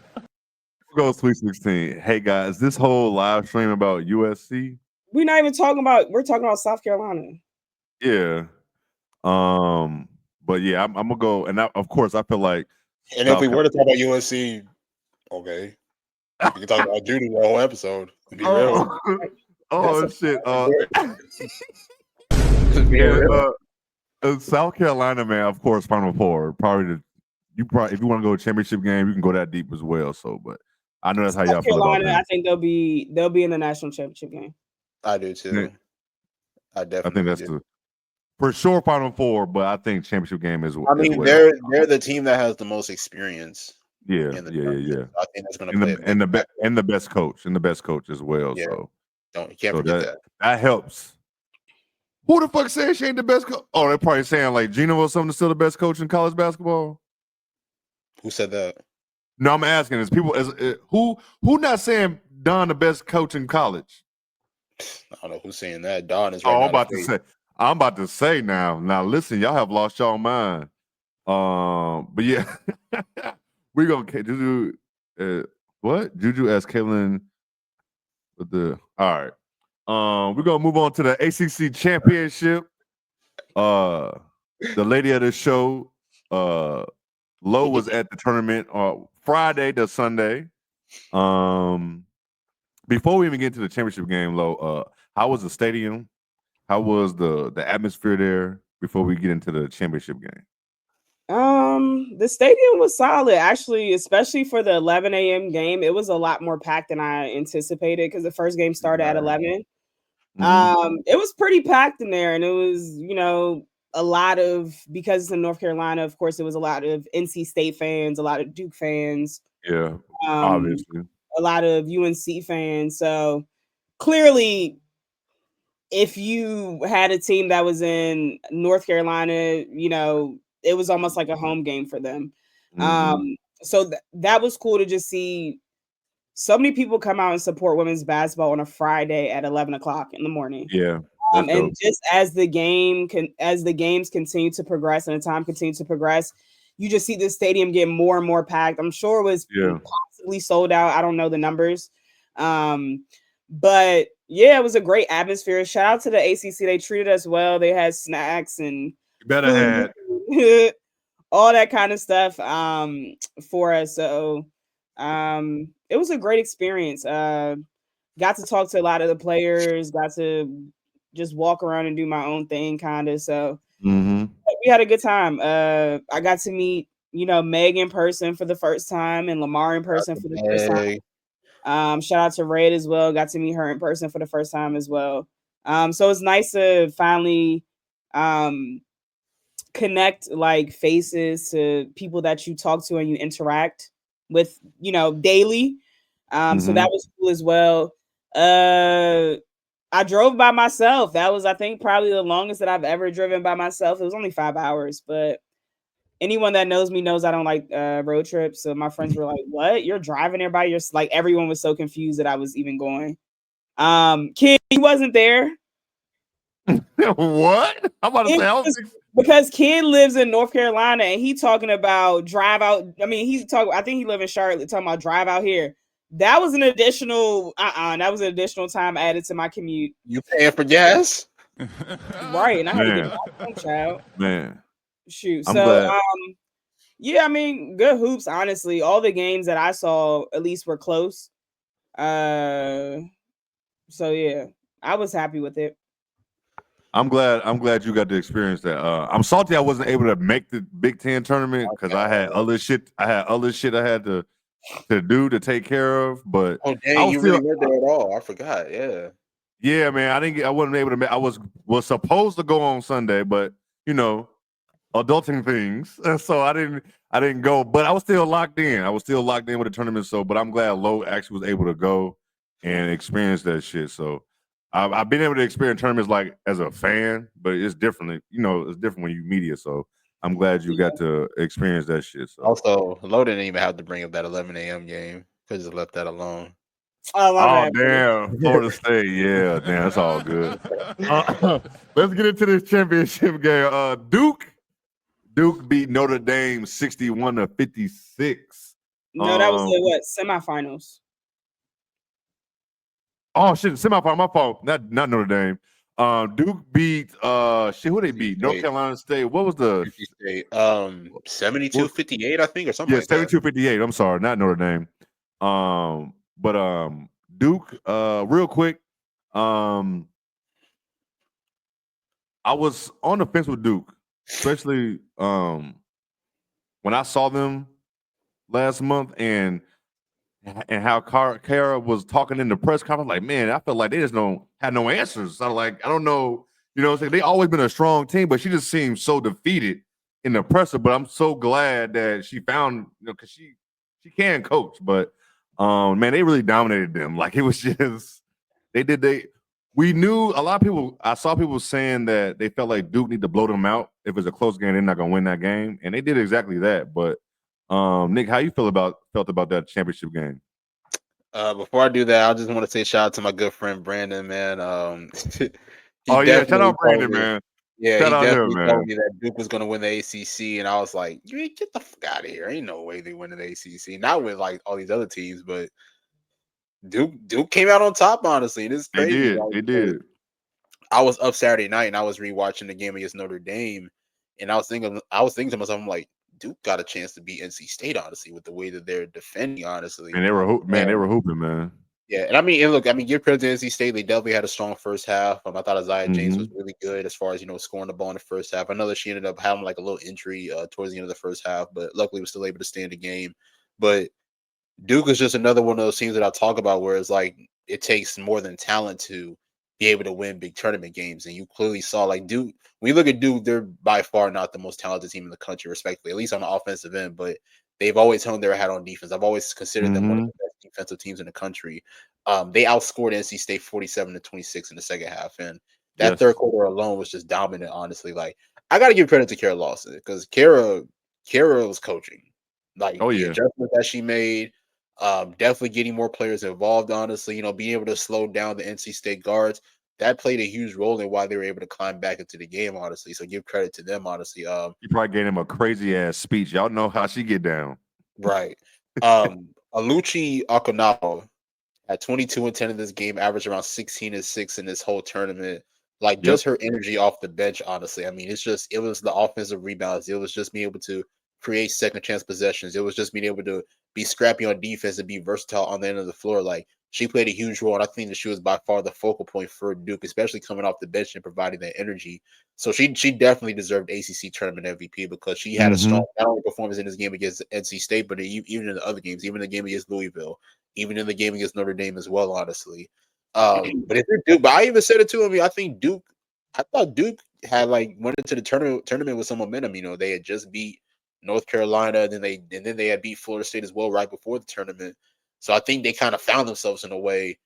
Go with Sweet 16. Hey guys, this whole live stream about USC. We're not even talking about, we're talking about South Carolina. Yeah. But yeah, I'm gonna go, and of course I feel like, and if we were to talk about USC, okay. We can talk about Juju the whole episode. Be real. Shit. South Carolina, man, of course, Final Four. If you want to go to a championship game, you can go that deep as well. So, but I know that's how y'all feel about that. I think they'll be in the national championship game. I do too. Yeah. I definitely think that's for sure Final Four, but I think championship game is. I mean, they're the team that has the most experience. Yeah. I think that's going to play and the best coach as well. Yeah. So you can't forget that. That helps. Who the fuck says she ain't the best coach? Oh, they're probably saying like Gino or something is still the best coach in college basketball. Who said that? No, I'm asking who not saying Don the best coach in college? I don't know who's saying that. Don is right now. I'm about to say now. Now listen, y'all have lost y'all mind. But yeah, we're gonna Juju. What Juju asked Caitlyn with the all right. We're gonna move on to the ACC Championship. The lady of the show, Lo, was at the tournament Friday to Sunday. Before we even get to the championship game, Lo, how was the stadium? How was the atmosphere there before we get into the championship game? The stadium was solid, actually, especially for the 11 a.m. game. It was a lot more packed than I anticipated because the first game started at 11. Mm-hmm. It was pretty packed in there, and it was, a lot of, because it's in North Carolina, of course, it was a lot of NC State fans, a lot of Duke fans. Yeah, obviously. A lot of UNC fans. So clearly, if you had a team that was in North Carolina, it was almost like a home game for them. Mm-hmm. So that was cool to just see so many people come out and support women's basketball on a Friday at 11 o'clock in the morning. Yeah. And just as the games continue to progress and the time continues to progress, you just see the stadium get more and more packed. I'm sure it was possibly possibly sold out. I don't know the numbers. But yeah, it was a great atmosphere. Shout out to the ACC. They treated us well. They had snacks and food, all that kind of stuff for us. So it was a great experience. Got to talk to a lot of the players, got to just walk around and do my own thing kind of. So we had a good time. I got to meet, Meg in person for the first time and Lamar in person for the first time. Shout out to Red as well. Got to meet her in person for the first time as well. So it's nice to finally connect like faces to people that you talk to and you interact with, daily. So that was cool as well. I drove by myself. That was, I think, probably the longest that I've ever driven by myself. It was only 5 hours, but anyone that knows me knows I don't like road trips. So my friends were like, "What? You're driving there by yourself?" Like everyone was so confused that I was even going. Kid, he wasn't there. What? I'm about to say because Kid lives in North Carolina and he talking about drive out. I mean, I think he live in Charlotte, talking about drive out here. That was an additional that was an additional time added to my commute. You paying for gas? Right. And I had to get my phone, child. Man. Shoot. I'm so glad. yeah, I mean, good hoops, honestly. All the games that I saw at least were close. So yeah, I was happy with it. I'm glad you got to experience that. I'm salty I wasn't able to make the Big Ten tournament because I had other shit I had to do to take care of. But dang, you really weren't there at all. I forgot. Yeah, man. I wasn't able to. I was supposed to go on Sunday, but adulting things, so I didn't go. But I was still locked in. with the tournament. So, but I'm glad Lo actually was able to go and experience that shit. So, I've been able to experience tournaments like as a fan, but it's different. It's different when you media. So, I'm glad you got to experience that shit. So. Also, Lo didn't even have to bring up that 11 a.m. game. Could just left that alone. Oh damn, Florida State. Yeah, damn, that's all good. Let's get into this championship game. Duke beat Notre Dame 61-56. No, that was the semifinals. Oh shit, semifinal. My fault. Not Notre Dame. Duke beat who they beat? North Carolina State. What was the 72-58, I think, or something. Yeah, 72-58. I'm sorry, not Notre Dame. But Duke, real quick. I was on the fence with Duke, especially when I saw them last month and how Kara was talking in the press conference. Like, man, I felt like they just had no answers. I don't know. They always been a strong team, but she just seems so defeated in the presser. But I'm so glad that she found, because she can coach. But man, they really dominated them. Like, it was just we knew a lot of people. I saw people saying that they felt like Duke need to blow them out. If it's a close game, they're not gonna win that game, and they did exactly that. But Nick, how you felt about that championship game? Before I do that, I just want to say shout out to my good friend Brandon, man. Shout out Brandon, man. Yeah, he definitely told me that Duke was going to win the ACC, and I was like, "You get the fuck out of here! Ain't no way they win the ACC." Not with like all these other teams, but Duke came out on top. Honestly, and it's crazy. They did. I was up Saturday night and I was rewatching the game against Notre Dame, and I was thinking to myself, I'm like, Duke got a chance to beat NC State, honestly, with the way that they're defending, honestly. And they were hooping, man. Yeah, and give credit to NC State. They definitely had a strong first half. I thought Isaiah James was really good as far as scoring the ball in the first half. I know that she ended up having like a little injury towards the end of the first half, but luckily was still able to stay in the game. But Duke is just another one of those teams that I talk about where it's like it takes more than talent to be able to win big tournament games. And you clearly saw like Duke. When you look at Duke, they're by far not the most talented team in the country, respectively, at least on the offensive end. But they've always hung their hat on defense. I've always considered them one of the best defensive teams in the country. They outscored NC State 47-26 in the second half, and that third quarter alone was just dominant. Honestly, like I got to give credit to Kara Lawson because Kara was coaching. Like the adjustment that she made, definitely getting more players involved. Honestly, being able to slow down the NC State guards, that played a huge role in why they were able to climb back into the game. Honestly, so give credit to them. Honestly, you probably gave him a crazy ass speech. Y'all know how she get down, right? Aluchi Akonao at 22 and 10 in this game, averaged around 16 and 6 in this whole tournament. Like just her energy off the bench, honestly. I mean, it was the offensive rebounds. It was just being able to create second chance possessions. It was just being able to be scrappy on defense and be versatile on the end of the floor. Like she played a huge role, and I think that she was by far the focal point for Duke, especially coming off the bench and providing that energy. So she definitely deserved ACC tournament MVP because she had a strong not only performance in this game against NC State, but even in the other games, even the game against Louisville, even in the game against Notre Dame as well, honestly. But if you're Duke, but I even said it to him. I thought Duke had went into the tournament with some momentum. You know, they had just beat North Carolina, and then they had beat Florida State as well right before the tournament. So I think they kind of found themselves in a way,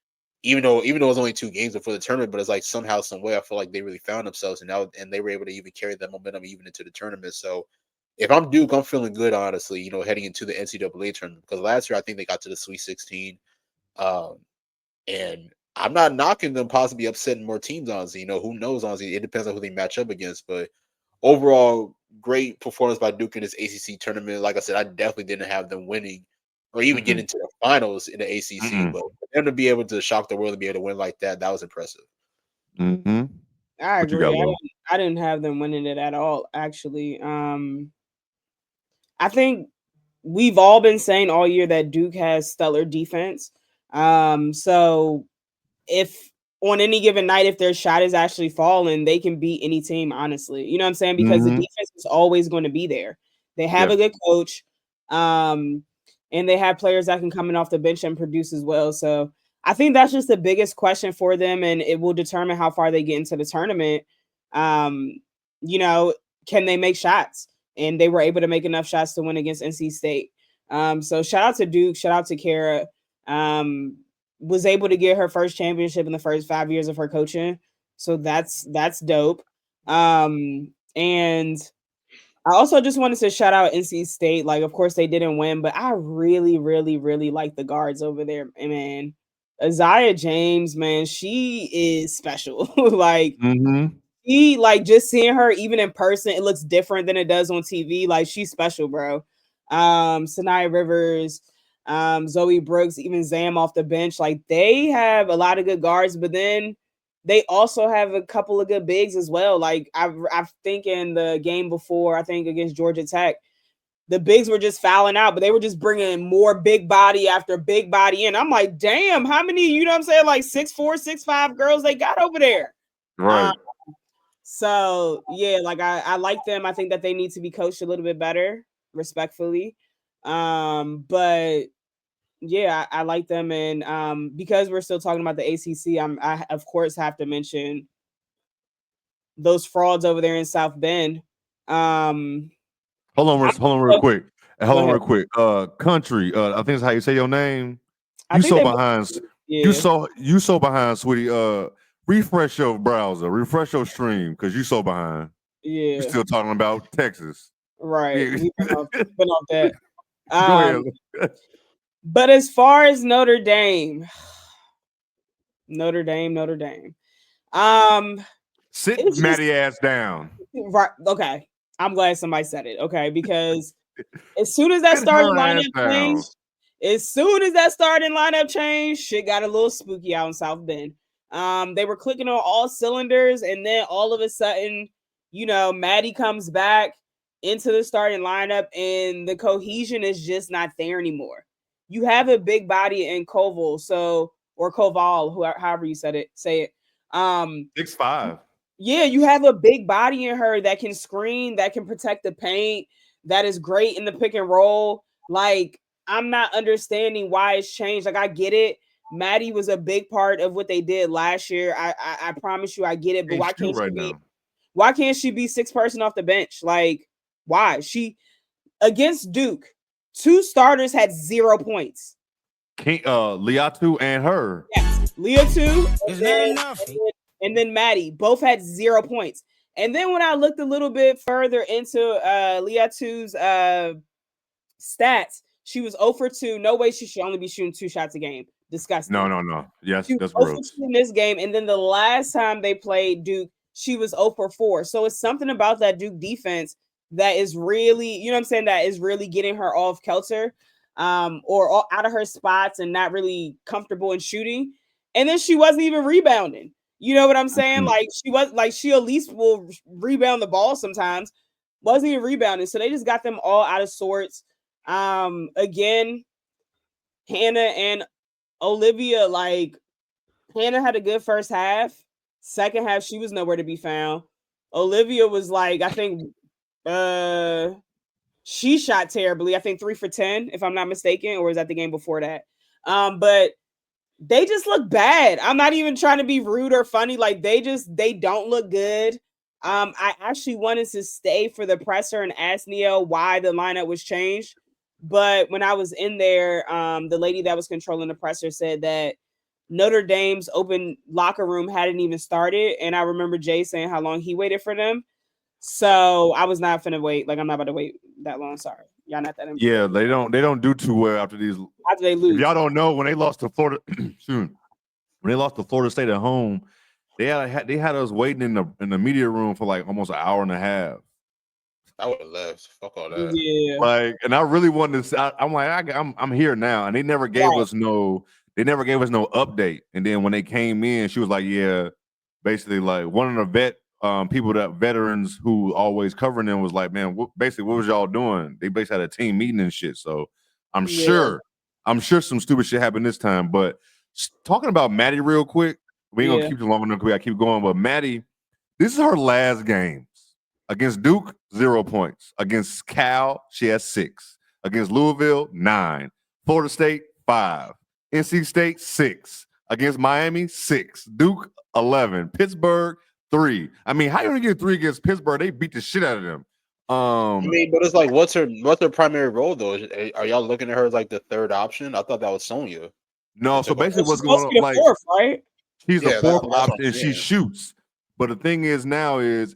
even though it was only 2 games before the tournament, but it's like somehow, some way, I feel like they really found themselves, and they were able to even carry that momentum even into the tournament. So if I'm Duke, I'm feeling good, honestly, heading into the NCAA tournament, because last year I think they got to the Sweet 16. And I'm not knocking them possibly upsetting more teams, honestly. Who knows, honestly. It depends on who they match up against. But overall, great performance by Duke in this ACC tournament. Like I said, I definitely didn't have them winning or even get into the finals in the ACC. But for them to be able to shock the world and be able to win like that was impressive. I agree. I didn't have them winning it at all, actually. I think we've all been saying all year that Duke has stellar defense. So if on any given night, if their shot is actually falling, they can beat any team, honestly. You know what I'm saying? Because the defense is always going to be there. They have a good coach, and they have players that can come in off the bench and produce as well. So I think that's just the biggest question for them, and it will determine how far they get into the tournament. Can they make shots? And they were able to make enough shots to win against NC State. So shout out to Duke, shout out to Kara. Was able to get her first championship in the first 5 years of her coaching. So that's dope. And I also just wanted to shout out NC State. Like, of course they didn't win, but I really, really, really like the guards over there, man. Isaiah James, man, she is special. Just seeing her even in person, it looks different than it does on TV. Like, she's special, bro. Sanaya Rivers, Zoe Brooks, even Zam off the bench. Like, they have a lot of good guards, but then they also have a couple of good bigs as well. Like, I think in the game before, I think against Georgia Tech, the bigs were just fouling out, but they were just bringing more big body after big body in. I'm like, damn, how many, you know what I'm saying, like 6'4", 6'5" girls they got over there? Right. So, yeah, like, I like them. I think that they need to be coached a little bit better, respectfully. But yeah, I like them, and because we're still talking about the ACC, I of course have to mention those frauds over there in South Bend. Hold on real quick. Country. I think that's how you say your name. You so behind, sweetie. Refresh your browser, refresh your stream, because you so behind. Yeah, you're still talking about Texas, right? Yeah. We've been off that. Go ahead. But as far as Notre Dame. Sit Maddie ass down. Right. Okay. I'm glad somebody said it. Okay, because as soon as that starting lineup changed, shit got a little spooky out in South Bend. They were clicking on all cylinders, and then all of a sudden, Maddie comes back into the starting lineup, and the cohesion is just not there anymore. You have a big body in Koval, or Koval, however you say it. 6'5". Yeah, you have a big body in her that can screen, that can protect the paint, that is great in the pick and roll. Like, I'm not understanding why it's changed. Like, I get it. Maddie was a big part of what they did last year. I promise you, I get it. But why can't she be 6th person off the bench? Like, why? She against Duke, 2 starters had 0 points. Liatu and her. Yes, Liatu. Is that enough? And then Maddie both had 0 points. And then when I looked a little bit further into Liatu's stats, she was 0 for 2. No way she should only be shooting 2 shots a game. Disgusting. No. Yes, that's gross. In this game, and then the last time they played Duke, she was 0 for 4. So it's something about that Duke defense that is really, that is really getting her off kilter. or out of her spots and not really comfortable in shooting. And then she wasn't even rebounding. You know what I'm saying? Like she at least will rebound the ball sometimes. Wasn't even rebounding. So they just got them all out of sorts. Again, Hannah and Olivia, like Hannah had a good first half. Second half, she was nowhere to be found. Olivia was like, I think she shot terribly. I think 3 for 10, if I'm not mistaken, or was that the game before that? But they just look bad. I'm not even trying to be rude or funny. Like they don't look good. I actually wanted to stay for the presser and ask Neil why the lineup was changed. But when I was in there, the lady that was controlling the presser said that Notre Dame's open locker room hadn't even started. And I remember Jay saying how long he waited for them. So I was not finna wait. Like I'm not about to wait that long. Sorry. Y'all not that important. Yeah, they don't do too well after these. After they lose. If y'all don't know, when they lost to Florida, when they lost to Florida State at home, they had us waiting in the media room for like almost an hour and a half. I would have left. Fuck all that. Yeah. Like, and I really wanted to. I'm like, I'm here now, and they never gave us no. They never gave us no update. And then when they came in, she was like, "Yeah, basically, like one of the veterans who always covering them was like, man, what was y'all doing? They basically had a team meeting and shit. So I'm sure some stupid shit happened this time. But talking about Maddie real quick, we ain't gonna keep it long enough. We gotta keep going. But Maddie, this is her last games against Duke, 0 points. Against Cal, she has 6. Against Louisville, 9. Florida State, 5. NC State, 6. Against Miami, 6. Duke, 11. Pittsburgh, 3. I mean, how you gonna get 3 against Pittsburgh? They beat the shit out of them. I mean, but it's like, what's her primary role though? Are y'all looking at her as like the third option? I thought that was Sonya. No, so basically, what's going on? Like, fourth, right? She's the fourth option, and she shoots. But the thing is now is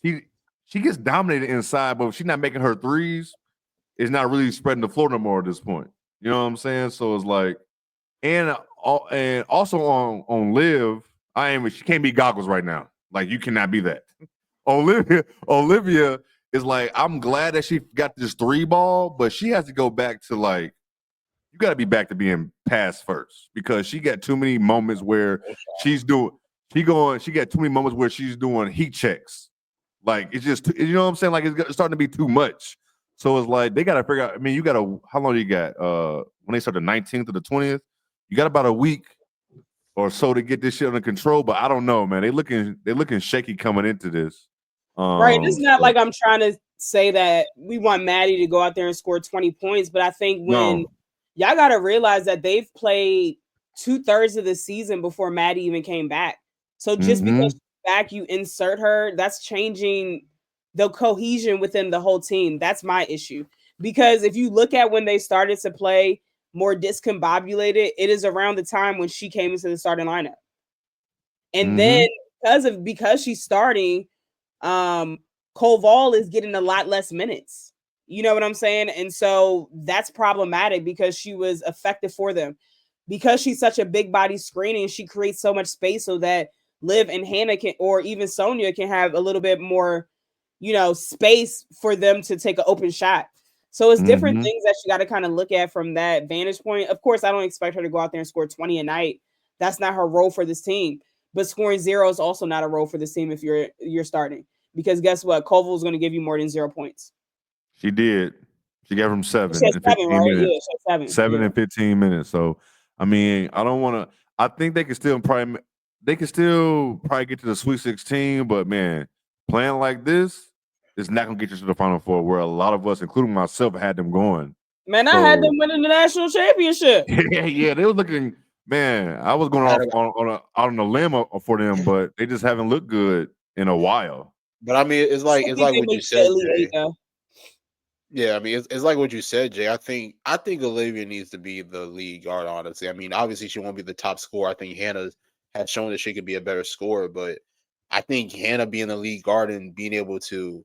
she gets dominated inside, but if she's not making her threes, it's not really spreading the floor no more at this point. You know what I'm saying? So it's like, and also on Liv. She can't be Goggles right now. Like you cannot be that. Olivia is like, I'm glad that she got this 3 ball, but she has to go back to like, you got to be back to being pass first because she got too many moments where she got too many moments where she's doing heat checks. Like it's just, you know what I'm saying? Like it's starting to be too much. So it's like, they got to figure out, I mean, how long do you got? When they start the 19th or the 20th, you got about a week or so to get this shit under control, but I don't know, man. They looking shaky coming into this. Right. It's not like I'm trying to say that we want Maddie to go out there and score 20 points, but I think y'all got to realize that they've played 2/3 of the season before Maddie even came back. So just because she's back, you insert her, that's changing the cohesion within the whole team. That's my issue. Because if you look at when they started to play more discombobulated, it is around the time when she came into the starting lineup. And then because she's starting, Koval is getting a lot less minutes. You know what I'm saying? And so that's problematic because she was effective for them. Because she's such a big body screening, she creates so much space so that Liv and Hannah can, or even Sonya can have a little bit more, space for them to take an open shot. So it's different things that you got to kind of look at from that vantage point. Of course, I don't expect her to go out there and score 20 a night. That's not her role for this team. But scoring 0 is also not a role for this team if you're starting. Because guess what? Koval is going to give you more than 0 points. She did. She gave him 7 in 15 right? minutes. Yeah, 7 and 15 minutes. So, I mean, I don't want to. I think they can still probably get to the Sweet 16. But man, playing like this is not going to get you to the Final Four, where a lot of us, including myself, had them going. Man, I had them winning the national championship. Yeah, they were looking. Man, I was going out on a limb for them, but they just haven't looked good in a while. But I mean, it's like what you said, Jay. Yeah, I mean, it's like what you said, Jay. I think Olivia needs to be the lead guard, honestly. I mean, obviously she won't be the top scorer. I think Hannah has shown that she could be a better scorer, but I think Hannah being the lead guard and being able to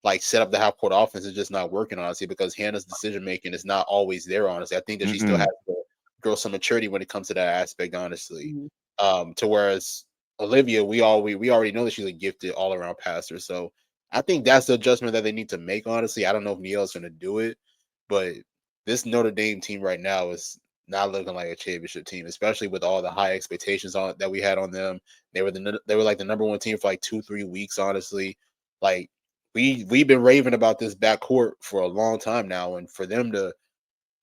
like set up the half court offense is just not working, honestly, because Hannah's decision making is not always there, honestly. I think that she still has to grow some maturity when it comes to that aspect, honestly. To whereas Olivia, we already know that she's a gifted all around passer, so I think that's the adjustment that they need to make. Honestly, I don't know if Neil's going to do it, but this Notre Dame team right now is not looking like a championship team, especially with all the high expectations that we had on them. They were like the number one team for like 2-3 weeks, honestly. Like we've been raving about this backcourt for a long time now, and for them to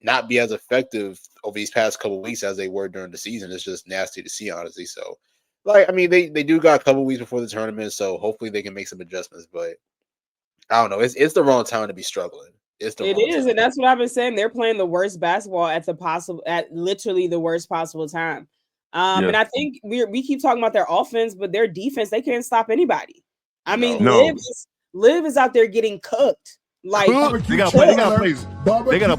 not be as effective over these past couple of weeks as they were during the season, it's just nasty to see, honestly. So, like, I mean, they do got a couple of weeks before the tournament, so hopefully they can make some adjustments. But I don't know, it's the wrong time to be struggling. It is, and that's what I've been saying. They're playing the worst basketball at literally the worst possible time. And I think we keep talking about their offense, but their defense, they can't stop anybody. I mean, Liv is out there getting cooked. Like they gotta play zone. They gotta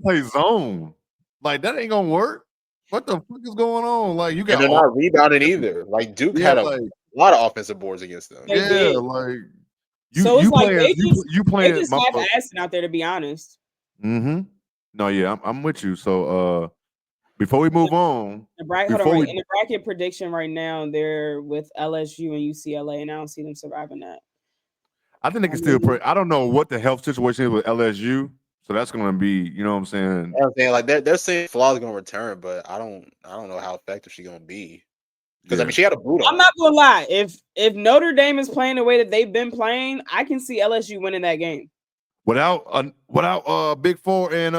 play zone. Like that ain't gonna work. What the fuck is going on? Like you got, and they're not rebounding either. Like Duke had a lot of offensive boards against them. Like you just half-assing out there, to be honest. Mm-hmm. No, yeah, I'm with you. So before we move on, in the bracket prediction right now, they're with LSU and UCLA, and I don't see them surviving that. I think they can still play. I don't know what the health situation is with LSU, so that's going to be, you know what I'm saying? I'm saying, like they're saying Flaw's going to return, but I don't know how effective she's going to be. Because I mean, she had a boot on. I'm not gonna lie. If Notre Dame is playing the way that they've been playing, I can see LSU winning that game. Without Big Four and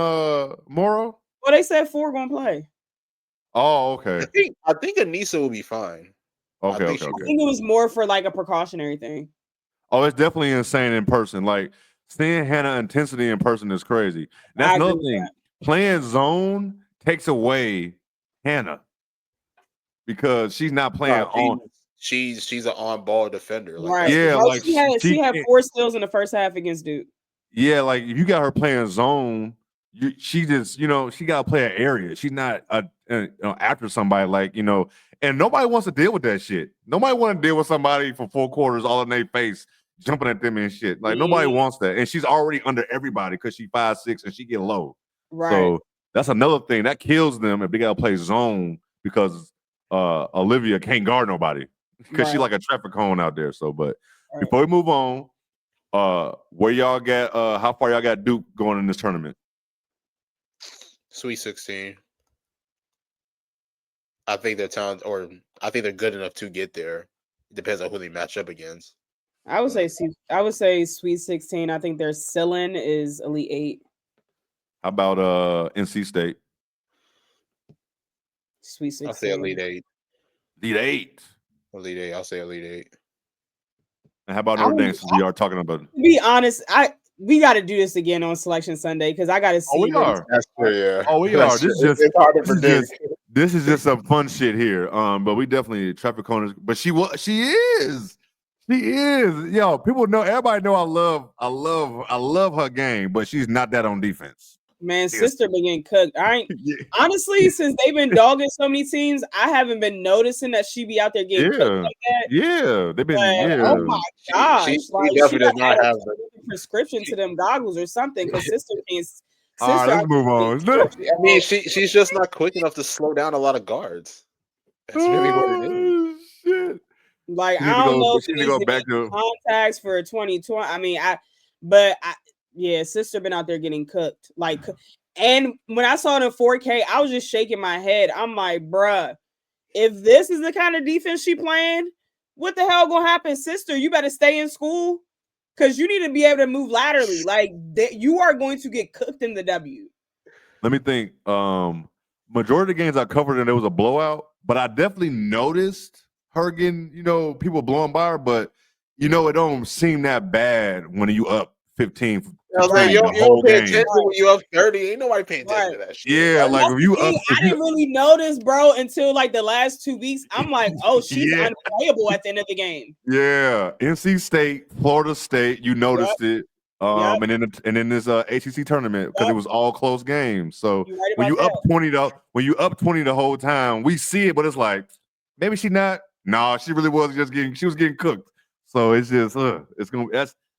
Morrow. Well, they said 4 gonna play. Oh, okay. I think Anissa will be fine. Okay. I think it was more for like a precautionary thing. Oh, it's definitely insane in person. Like seeing Hannah intensity in person is crazy. That's another thing. Playing zone takes away Hannah. Because she's not playing on. She's an on-ball defender, like, right? Yeah, like she had 4 steals in the first half against Duke. Yeah, like if you got her playing zone, she just she got to play an area. She's not after somebody and nobody wants to deal with that shit. Nobody want to deal with somebody for 4 quarters all in their face, jumping at them and shit. Like nobody wants that, and she's already under everybody because she's 5'6" and she get low. Right. So that's another thing that kills them if they got to play zone because. Olivia can't guard nobody because she's like a traffic cone out there. So, but before we move on, where y'all got? How far y'all got Duke going in this tournament? Sweet 16. I think they're talented, or I think they're good enough to get there. It depends on who they match up against. I would say Sweet 16. I think their ceiling is Elite 8. How about NC State? Sweet 16. I'll say Elite 8. Elite 8. I'll say Elite 8. And how about Notre Dame? We are talking about. To be honest, we got to do this again on Selection Sunday because I got to see. Oh, we are. That's true, yeah. Oh, we are. This is just some fun shit here. But we definitely traffic corners. But she is. Yo, people know. Everybody know I love her game, but she's not that on defense. Man, sister been getting cooked. Honestly, since they've been dogging so many teams, I haven't been noticing that she be out there getting cooked like that. Yeah, they've been. Oh my gosh, she definitely does not have a prescription to them goggles or something. Because sister can't. All right, let's move on. I mean, she's just not quick enough to slow down a lot of guards. That's really what it is. Shit. Like I don't know if it needs to back to contacts for 2020. I mean, yeah, sister been out there getting cooked. Like, and when I saw it in 4K, I was just shaking my head. I'm like, bruh, if this is the kind of defense she playing, what the hell gonna happen, sister? You better stay in school because you need to be able to move laterally. Like, you are going to get cooked in the W. Let me think. Majority of the games I covered and there was a blowout, but I definitely noticed her getting, people blowing by her, but it don't seem that bad when you up 15. I was like, you don't pay attention when you up 30. Ain't nobody paying attention to that shit. Yeah, like if you up, I didn't really notice, bro, until like the last 2 weeks. I'm like, oh, she's unplayable at the end of the game. Yeah, NC State, Florida State, you noticed it. And then this ACC tournament because it was all close games. So when you up 20 the whole time, we see it, but it's like maybe she not. No, she really was she was getting cooked. So it's just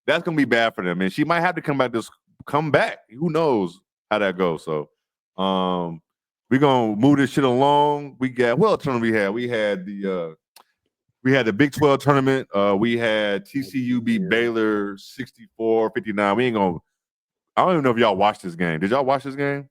that's gonna be bad for them, and she might have to come back. Who knows how that goes? So we're gonna move this shit along. We got tournament we had. We had the Big 12 tournament. We had TCU beat Baylor 64-59. We ain't gonna I don't even know if y'all watched this game. Did y'all watch this game?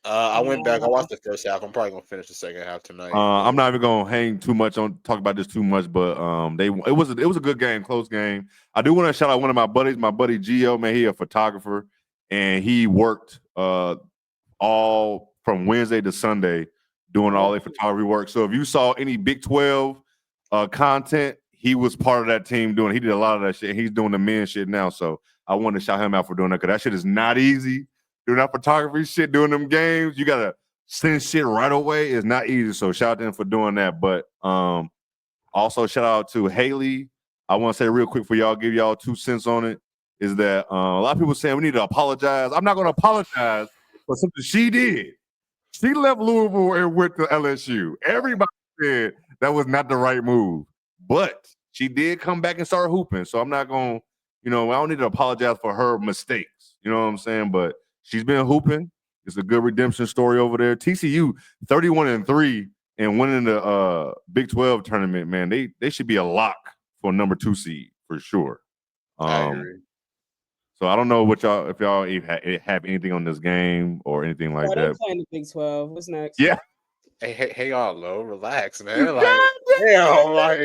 I went back. I watched the first half. I'm probably gonna finish the second half tonight. I'm not even gonna talk about this too much, but it was a good game, close game. I do want to shout out one of my buddies, my buddy Gio, man. He a photographer, and he worked all from Wednesday to Sunday doing all the photography work. So if you saw any Big 12 content, he was part of that team doing. He did a lot of that shit. He's doing the men shit now. So I want to shout him out for doing that because that shit is not easy. Doing that photography shit, doing them games, you gotta send shit right away. It's not easy. So shout out to him for doing that. But also shout out to Haley. I want to say real quick for y'all, give y'all 2 cents on it. Is that a lot of people saying we need to apologize. I'm not gonna apologize for something she did. She left Louisville and went to LSU. Everybody said that was not the right move, but she did come back and start hooping. So I'm not gonna, I don't need to apologize for her mistakes. You know what I'm saying? But she's been hooping. It's a good redemption story over there. TCU 31-3 and winning the Big 12 tournament, man. They should be a lock for number 2 seed for sure. I agree. So I don't know if y'all have anything on this game or anything like that. They're playing the Big 12. What's next? Yeah. Hey, y'all, low. Relax, man. Like, relax.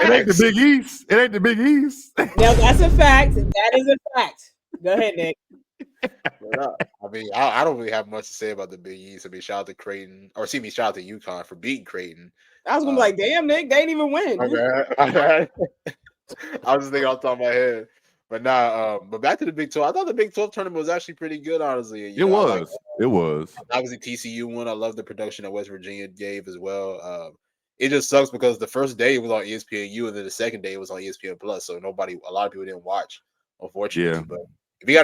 It ain't the Big East. It ain't the Big East. Now that's a fact. That is a fact. Go ahead, Nick. I mean, I don't really have much to say about the Big East. I mean, shout out to Creighton, shout out to UConn for beating Creighton. I was gonna be like, damn, Nick, they didn't even win. I was just thinking off the top of my head. But but back to the Big 12. I thought the Big 12 tournament was actually pretty good, honestly. It was. Obviously, TCU won. I love the production that West Virginia gave as well. It just sucks because the first day it was on ESPNU, and then the second day it was on ESPN Plus. So a lot of people didn't watch, unfortunately. Yeah. But if you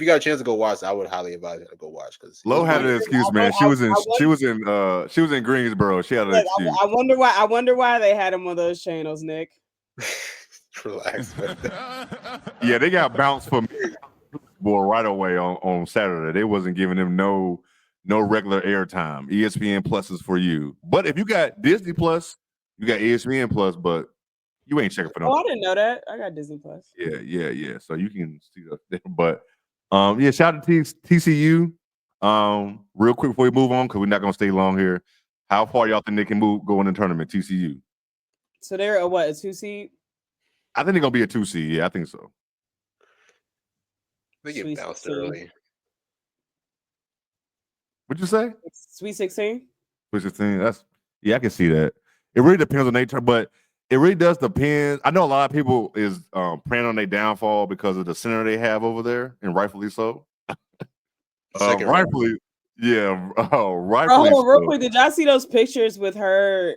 got a chance to go watch, I would highly advise you to go watch. Because Lowe had an excuse, man. She was in Greensboro. She had an excuse. I wonder why they had him on those channels, Nick. Relax. Yeah, they got bounced from right away on Saturday. They wasn't giving them no regular airtime. ESPN Plus is for you. But if you got Disney Plus, you got ESPN Plus, but you ain't checking for them. Oh, I didn't know that. I got Disney Plus. Yeah. So you can see that. But shout out to TCU. Real quick before we move on, because we're not gonna stay long here. How far y'all think they can go in the tournament, TCU? So they're a 2 seed? I think they're gonna be a 2 seed. Yeah, I think so. They get bounced early. What'd you say? Sweet 16? Sweet 16. I can see that. It really depends on their turn, but it really does depend. I know a lot of people is praying on their downfall because of the center they have over there, and rightfully so. Rightfully, yeah. Rightfully. Real quick, did y'all see those pictures with her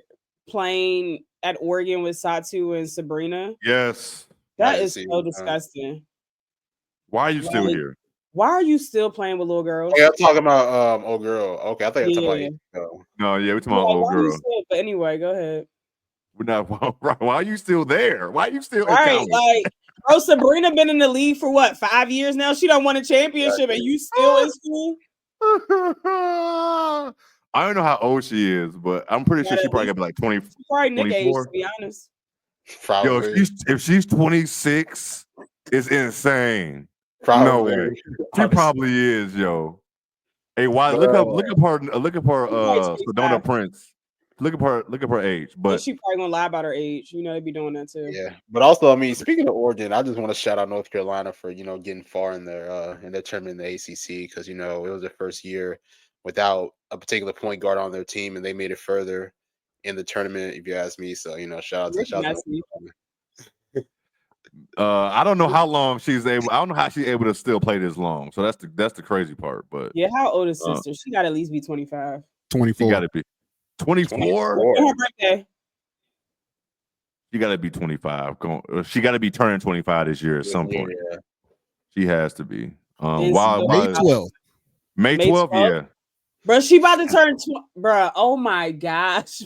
playing at Oregon with Satu and Sabrina? Yes. That is so disgusting. Why are you still here? Why are you still playing with little girls? Yeah, I'm talking about old girl. Okay, I think I'm talking about No, yeah, we're talking about old girl. But anyway, go ahead. We're not. Why are you still there? Why are you still? Sabrina been in the league for what, 5 years now? She done won a championship, and you still in school? I don't know how old she is, but I'm pretty sure she probably got to be like 20. Probably Nick age, to be honest. Probably. Yo, if she's 26, it's insane. Probably. No way. She probably is, yo. Hey, why? Look up Sedona Prince. Look up her age. But she probably gonna lie about her age. They'd be doing that too. Yeah, but also, I mean, speaking of Oregon, I just want to shout out North Carolina for getting far in their tournament in the ACC because it was their first year without a particular point guard on their team, and they made it further in the tournament. If you ask me, so shout out to. I don't know how long she's able. I don't know how she's able to still play this long. So that's the crazy part. But yeah, how old is sister? She got to at least be 25. 24. She got to be 24. Her birthday. She got to be 25. She got to be turning 25 this year at some point. Yeah. She has to be. May 12th. May 12th, yeah. Bro, she about to turn. Bro, oh my gosh!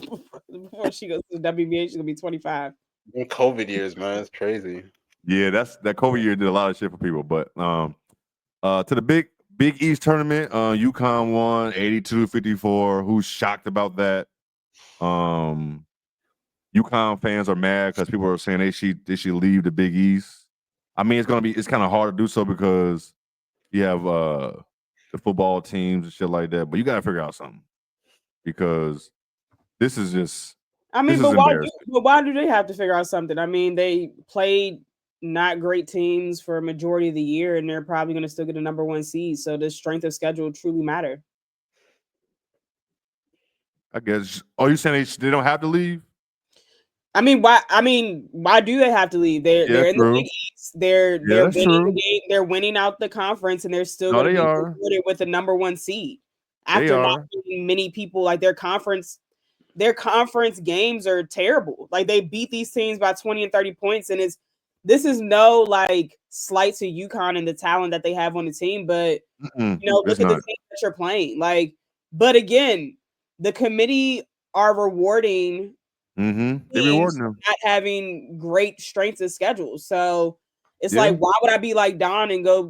Before she goes to the WBA, she's gonna be 25. COVID years, man, it's crazy. Yeah, that COVID year did a lot of shit for people. But to the Big East tournament, UConn won 82-54. Who's shocked about that? UConn fans are mad because people are saying they should leave the Big East. I mean, it's kind of hard to do so because You have the football teams and shit like that. But you got to figure out something because this is just. I mean, but why do they have to figure out something? I mean, they played not great teams for a majority of the year, and they're probably going to still get a number 1 seed. So the strength of schedule truly matter. I guess. Are you saying they don't have to leave? I mean, why do they have to leave? They're in the Big East. They're winning the game. They're winning out the conference, and they're still going to be rewarded with a number 1 seed after not beating many people. Like their conference games are terrible. Like they beat these teams by 20 and 30 points, and this is no like slight to UConn and the talent that they have on the team, but look at the team that you're playing. Like, but again, the committee are rewarding. They're rewarding them not having great strengths of schedule. So it's like, why would I be like Dawn and go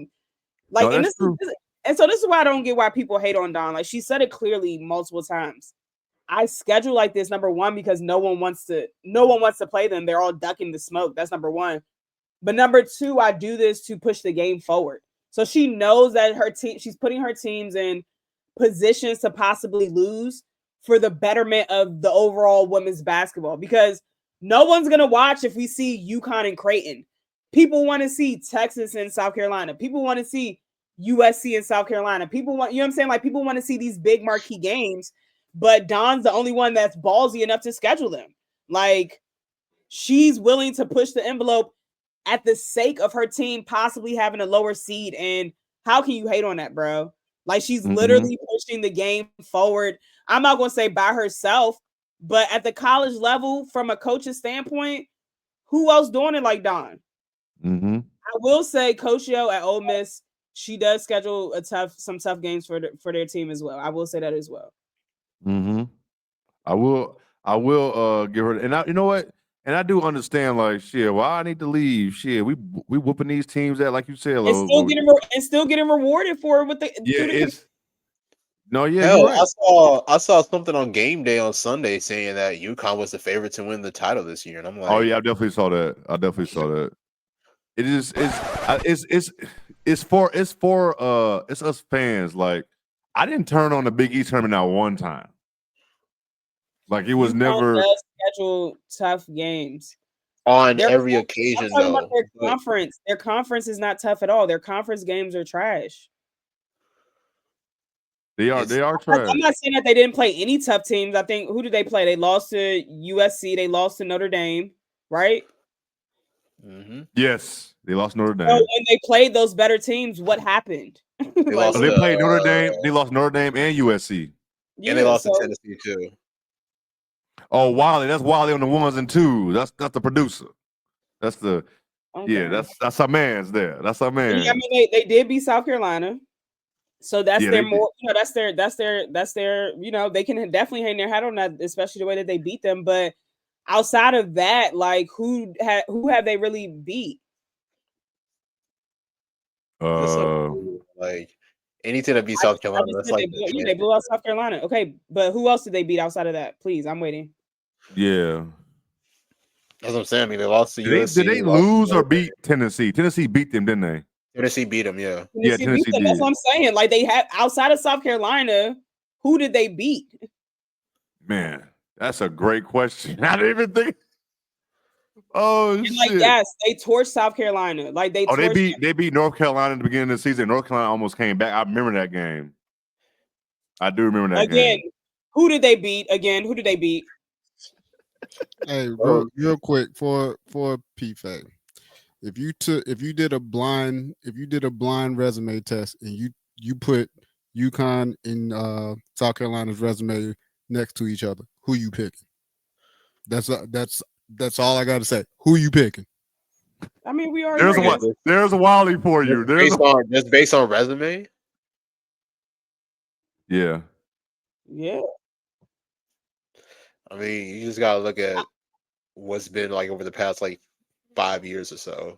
like? No, and so this is why I don't get why people hate on Dawn. Like she said it clearly multiple times. I schedule like this, number 1, because no one wants to play them. They're all ducking the smoke. That's number 1. But number 2, I do this to push the game forward. So she knows that she's putting her teams in positions to possibly lose for the betterment of the overall women's basketball, because no one's going to watch if we see UConn and Creighton. People want to see Texas and South Carolina. People want to see USC and South Carolina. People want, you know what I'm saying? Like people want to see these big marquee games, but Dawn's the only one that's ballsy enough to schedule them. Like she's willing to push the envelope at the sake of her team possibly having a lower seed. And how can you hate on that, bro? Like she's literally pushing the game forward. I'm not going to say by herself, but at the college level, from a coach's standpoint, who else doing it like Dawn? I will say Coach Yo at Ole Miss, she does schedule some tough games for their team as well. I will say that as well. I will give her, and you know what? And I do understand, like, shit, well, I need to leave. Shit, we whooping these teams that, like you said, and still getting rewarded for it with the Hell, right. I saw something on game day on Sunday saying that UConn was the favorite to win the title this year, and I'm like, oh yeah, I definitely saw that. It's us fans. Like, I didn't turn on the Big East tournament not one time. Like it was never schedule tough games on every occasion. Though their conference is not tough at all. Their conference games are trash. They are trash. I'm not saying that they didn't play any tough teams. I think, who did they play? They lost to USC. They lost to Notre Dame, right? Yes, they lost Notre Dame. So when they played those better teams, what happened? They played Notre Dame. They lost Notre Dame and USC. And they lost to Tennessee too. Oh, Wiley, that's Wiley on the 1s and 2s. That's the producer. That's the that's our man's there. That's our man. Yeah, I mean, they did beat South Carolina, so that's their more. That's their. They can definitely hang their hat on that, especially the way that they beat them. But outside of that, like who have they really beat? Like anything that beat South Carolina. That's like they blew out South Carolina. Okay, but who else did they beat outside of that? Please, I'm waiting. Yeah, that's what I'm saying. I mean, they lost to USC. Did they lose or beat Tennessee? Tennessee beat them, didn't they? Tennessee beat them. Yeah, Tennessee did. That's what I'm saying. Like they have outside of South Carolina, who did they beat? Man, that's a great question. I didn't even think. Oh shit! Like yes, they torched South Carolina. Like they beat North Carolina at the beginning of the season. North Carolina almost came back. I remember that game. I do remember that game. Who did they beat? Again, who did they beat? Hey, real quick for PFAC. If you did a blind resume test and you put UConn and South Carolina's resume next to each other, who you picking? That's all I got to say. Who you picking? I mean, we already there's a Wally for you. Based on resume. Yeah. Yeah. I mean, you just gotta look at what's been like over the past like 5 years or so.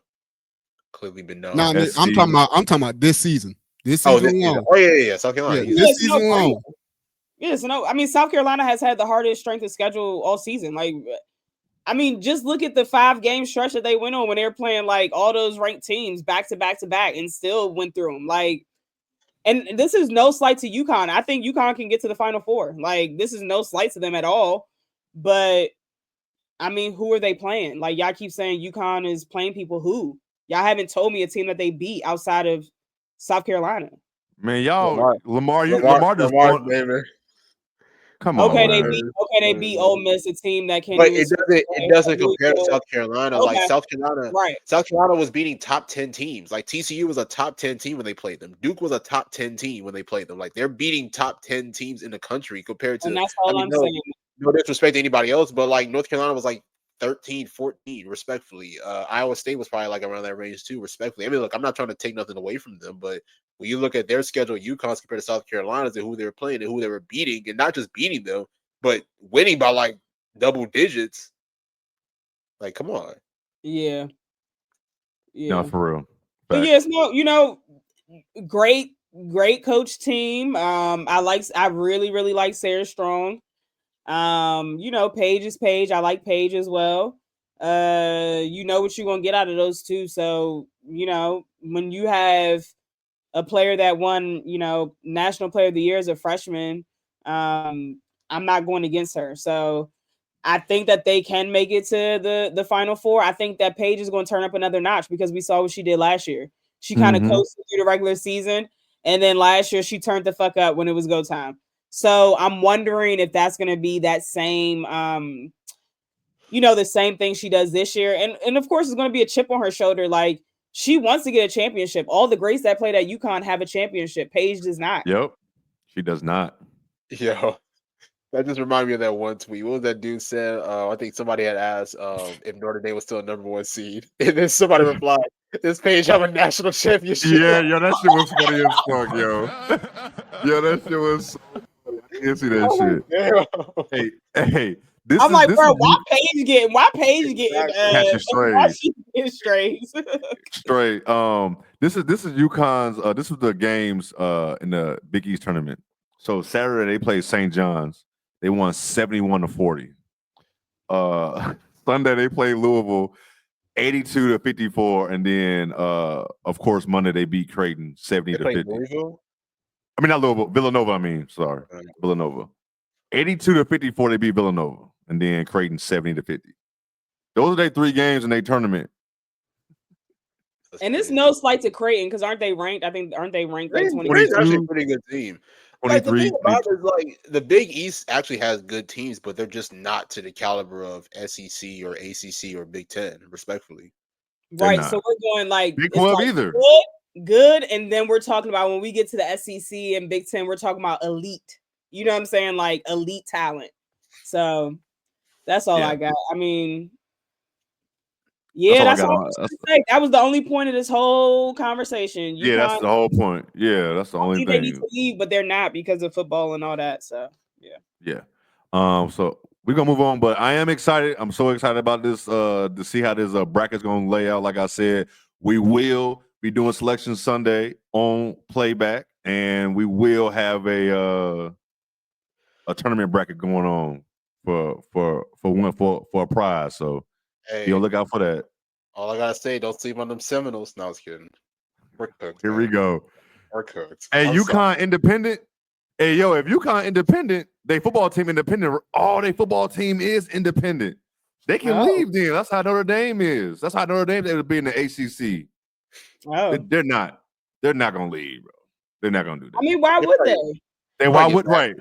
Clearly been known. No, I'm talking about this season. This season alone. Oh yeah, South Carolina. Yeah, this season alone. Yes, no. I mean, South Carolina has had the hardest strength of schedule all season. Like, I mean, just look at the 5-game stretch that they went on when they were playing like all those ranked teams back to back to back, and still went through them. Like, And this is no slight to UConn. I think UConn can get to the Final Four. Like, this is no slight to them at all. But, I mean, who are they playing? Like, y'all keep saying UConn is playing people who? Y'all haven't told me a team that they beat outside of South Carolina. Man, y'all, Lamar just baby. Come on. Okay, they beat Ole Miss, a team that can. But it doesn't compare to South Carolina. Okay. Like South Carolina, right? South Carolina was beating top 10 teams. Like TCU was a top 10 team when they played them. Duke was a top 10 team when they played them. Like they're beating top 10 teams in the country compared to. And that's all I'm saying. No disrespect to anybody else, but like North Carolina was like 13, 14, respectfully. Iowa State was probably like around that range too, respectfully. I mean, look, I'm not trying to take nothing away from them, but when you look at their schedule, UConn's compared to South Carolina's and who they were playing and who they were beating, and not just beating them, but winning by like double digits. Like, come on. Yeah. No, for real. But yes, no, great coach team. I really like Sarah Strong. Paige is Paige. I like Paige as well. You know what you're gonna get out of those two. So, when you have a player that won, National Player of the Year as a freshman, I'm not going against her. So I think that they can make it to the Final Four. I think that Paige is going to turn up another notch because we saw what she did last year. She kind of coasted through the regular season, and then last year she turned the fuck up when it was go time. So I'm wondering if that's going to be that same, the same thing she does this year. And of course, it's going to be a chip on her shoulder. Like, she wants to get a championship. All the greats that played at UConn have a championship. Paige does not. Yep. She does not. Yo, that just reminded me of that one tweet. What was that dude said? I think somebody had asked if Notre Dame was still a number 1 seed. And then somebody replied, this Paige have a national championship. Yeah, yo, that shit was funny as fuck, yo. Yo, that shit was so funny. I didn't see that shit. Hey, I'm like, bro, why Paige getting straight? Straight. This is UConn's. This was the games in the Big East tournament. So Saturday they played St. John's. They won 71-40. Sunday they played Louisville 82-54, and then of course Monday they beat Creighton 70-50. Louisville? I mean, not Louisville, Villanova. Sorry, Villanova. 82-54 they beat Villanova, and then Creighton 70-50. Those are their 3 games in their tournament. And it's no slight to Creighton because aren't they ranked? I think aren't they ranked like 22? Creighton's actually a pretty good team. Like, the thing about it is, like, the Big East actually has good teams, but they're just not to the caliber of SEC or ACC or Big Ten, respectfully. Right. So we're going like Big 12 like either. Good, and then we're talking about when we get to the SEC and Big Ten, we're talking about elite. You know what I'm saying? Like elite talent. So that's all I got. I mean, that's all I was to say. That was the only point of this whole conversation. UConn, that's the whole point. Yeah, that's the only thing. They need to leave, but they're not because of football and all that. So yeah. So we're gonna move on, but I am excited. I'm so excited about this to see how this bracket's gonna lay out. Like I said, we will be doing Selection Sunday on playback, and we will have a tournament bracket going on for a prize. So be on the lookout for that. All I gotta say, don't sleep on them Seminoles. No, I was kidding. We're cooked. Here we go. We're cooked. Hey, UConn independent. Hey, yo, if UConn independent, they football team independent. All they football team is independent. They can leave then. That's how Notre Dame is. That's how Notre Dame will be in the ACC. Oh, they're not. They're not gonna leave, bro. They're not gonna do that. I mean, why would they? Why would right?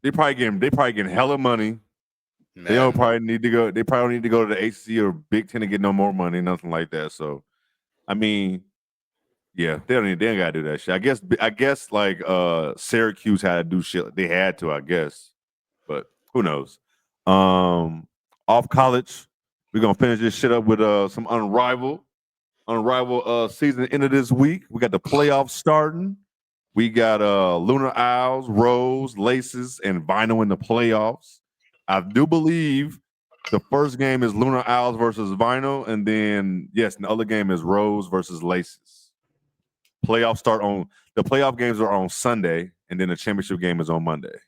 They probably getting hella money. Man. They don't probably need to go. They probably don't need to go to the ACC or Big Ten to get no more money, nothing like that. So, I mean, yeah, they ain't gotta do that shit. I guess like Syracuse had to do shit. They had to, I guess, but who knows? Off college, we're gonna finish this shit up with some unrivaled season end of this week. We got the playoffs starting. We got Lunar Owls, Rose, Laces, and Vinyl in the playoffs. I do believe the first game is Lunar Owls versus Vinyl, and then the other game is Rose versus Laces. The playoff games are on Sunday, and then the championship game is on Monday.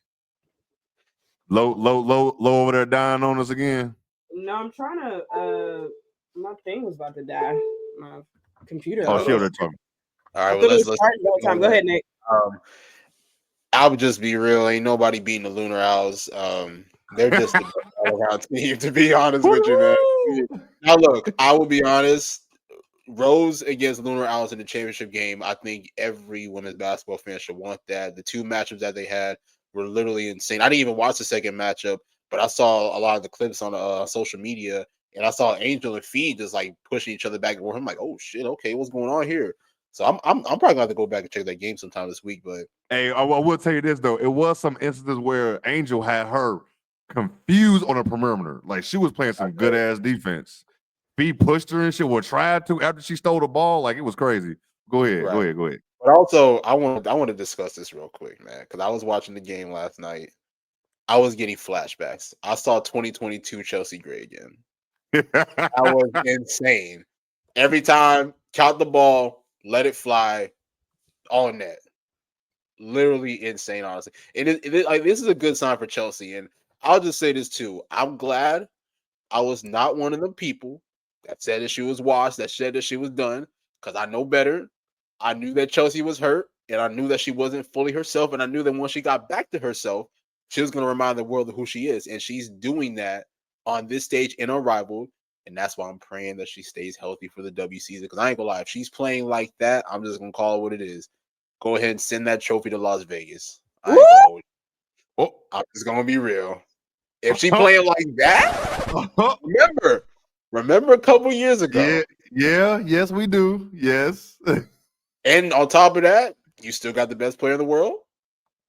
Low over there dying on us again. No, I'm trying to. My thing was about to die. My computer. Oh, she over there talking. All right, well, let's time. Go ahead, Nick. I would just be real. Ain't nobody beating the Lunar Owls. They're just the all-around team, to be honest with you, man. Now, look, I will be honest. Rose against Lunar Owls in the championship game, I think every women's basketball fan should want that. The two matchups that they had were literally insane. I didn't even watch the second matchup, but I saw a lot of the clips on social media, and I saw Angel and Feed just like pushing each other back and forth. I'm like, oh shit, okay, what's going on here? So I'm probably gonna have to go back and check that game sometime this week. But hey, I will tell you this though, it was some instances where Angel had her confused on the perimeter, like she was playing some good ass defense. Feed pushed her and shit, or tried to after she stole the ball, like it was crazy. Go ahead. But also, I want to discuss this real quick, man, because I was watching the game last night. I was getting flashbacks. I saw 2022 Chelsea Gray again. That was insane. Every time, count the ball, let it fly, all net. Literally insane, honestly. Like this is a good sign for Chelsea, and I'll just say this too. I'm glad I was not one of the people that said that she was washed, that said that she was done, because I know better. I knew that Chelsea was hurt, and I knew that she wasn't fully herself, and I knew that once she got back to herself, she was going to remind the world of who she is, and she's doing that on this stage in Unrivaled, and that's why I'm praying that she stays healthy for the W season, because I ain't going to lie, if she's playing like that, I'm just going to call it what it is. Go ahead and send that trophy to Las Vegas. I ain't going to hold it. I'm just going to be real. If she playing like that, remember a couple years ago. Yes, we do. Yes. And on top of that, you still got the best player in the world.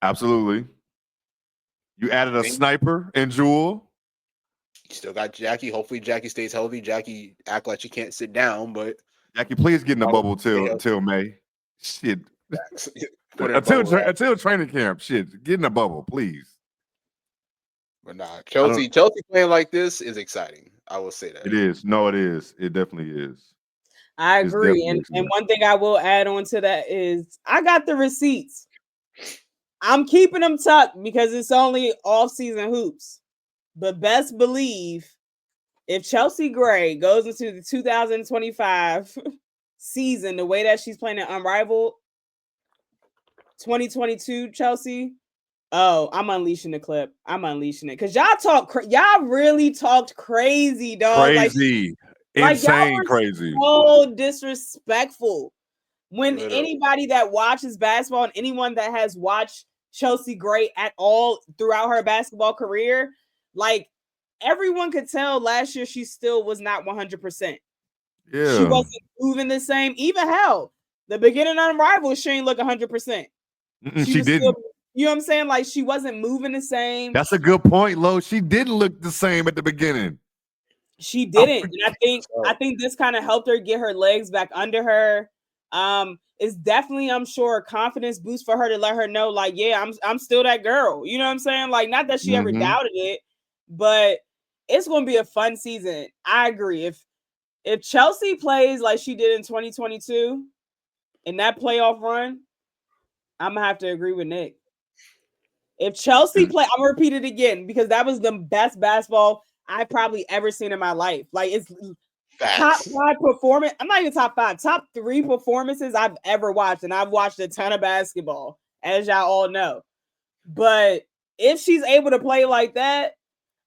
Absolutely. You added a sniper and Jewel. You still got Jackie. Hopefully Jackie stays healthy. Jackie act like she can't sit down, but Jackie, please get in the bubble till May. Shit. Until training camp. Shit. Get in the bubble, please. But nah, Chelsea playing like this is exciting. I will say that. It is. No, it is. It definitely is. I agree. And one thing I will add on to that is I got the receipts. I'm keeping them tucked because it's only off-season hoops. But best believe if Chelsea Gray goes into the 2025 season the way that she's playing at Unrivaled, 2022 Chelsea, oh, I'm unleashing the clip. I'm unleashing it because y'all really talked crazy, dog. Crazy, insane, crazy. So disrespectful. When anybody that watches basketball and anyone that has watched Chelsea Gray at all throughout her basketball career, like everyone could tell last year she still was not 100%. Yeah, she wasn't moving the same. Even hell, the beginning of Unrivaled, she ain't look 100%. She didn't. Still, you know what I'm saying? Like she wasn't moving the same. That's a good point, Lo. She didn't look the same at the beginning. She didn't. And I think this kind of helped her get her legs back under her. It's definitely, I'm sure, a confidence boost for her to let her know, like, yeah, I'm still that girl. You know what I'm saying? Like, not that she ever doubted it, but it's gonna be a fun season. I agree. If Chelsea plays like she did in 2022 in that playoff run, I'm gonna have to agree with Nick. If Chelsea play, I'm gonna repeat it again because that was the best basketball I've probably ever seen in my life. Like it's top 5 performance. I'm not even top 5, top 3 performances I've ever watched, and I've watched a ton of basketball, as y'all all know. But if she's able to play like that,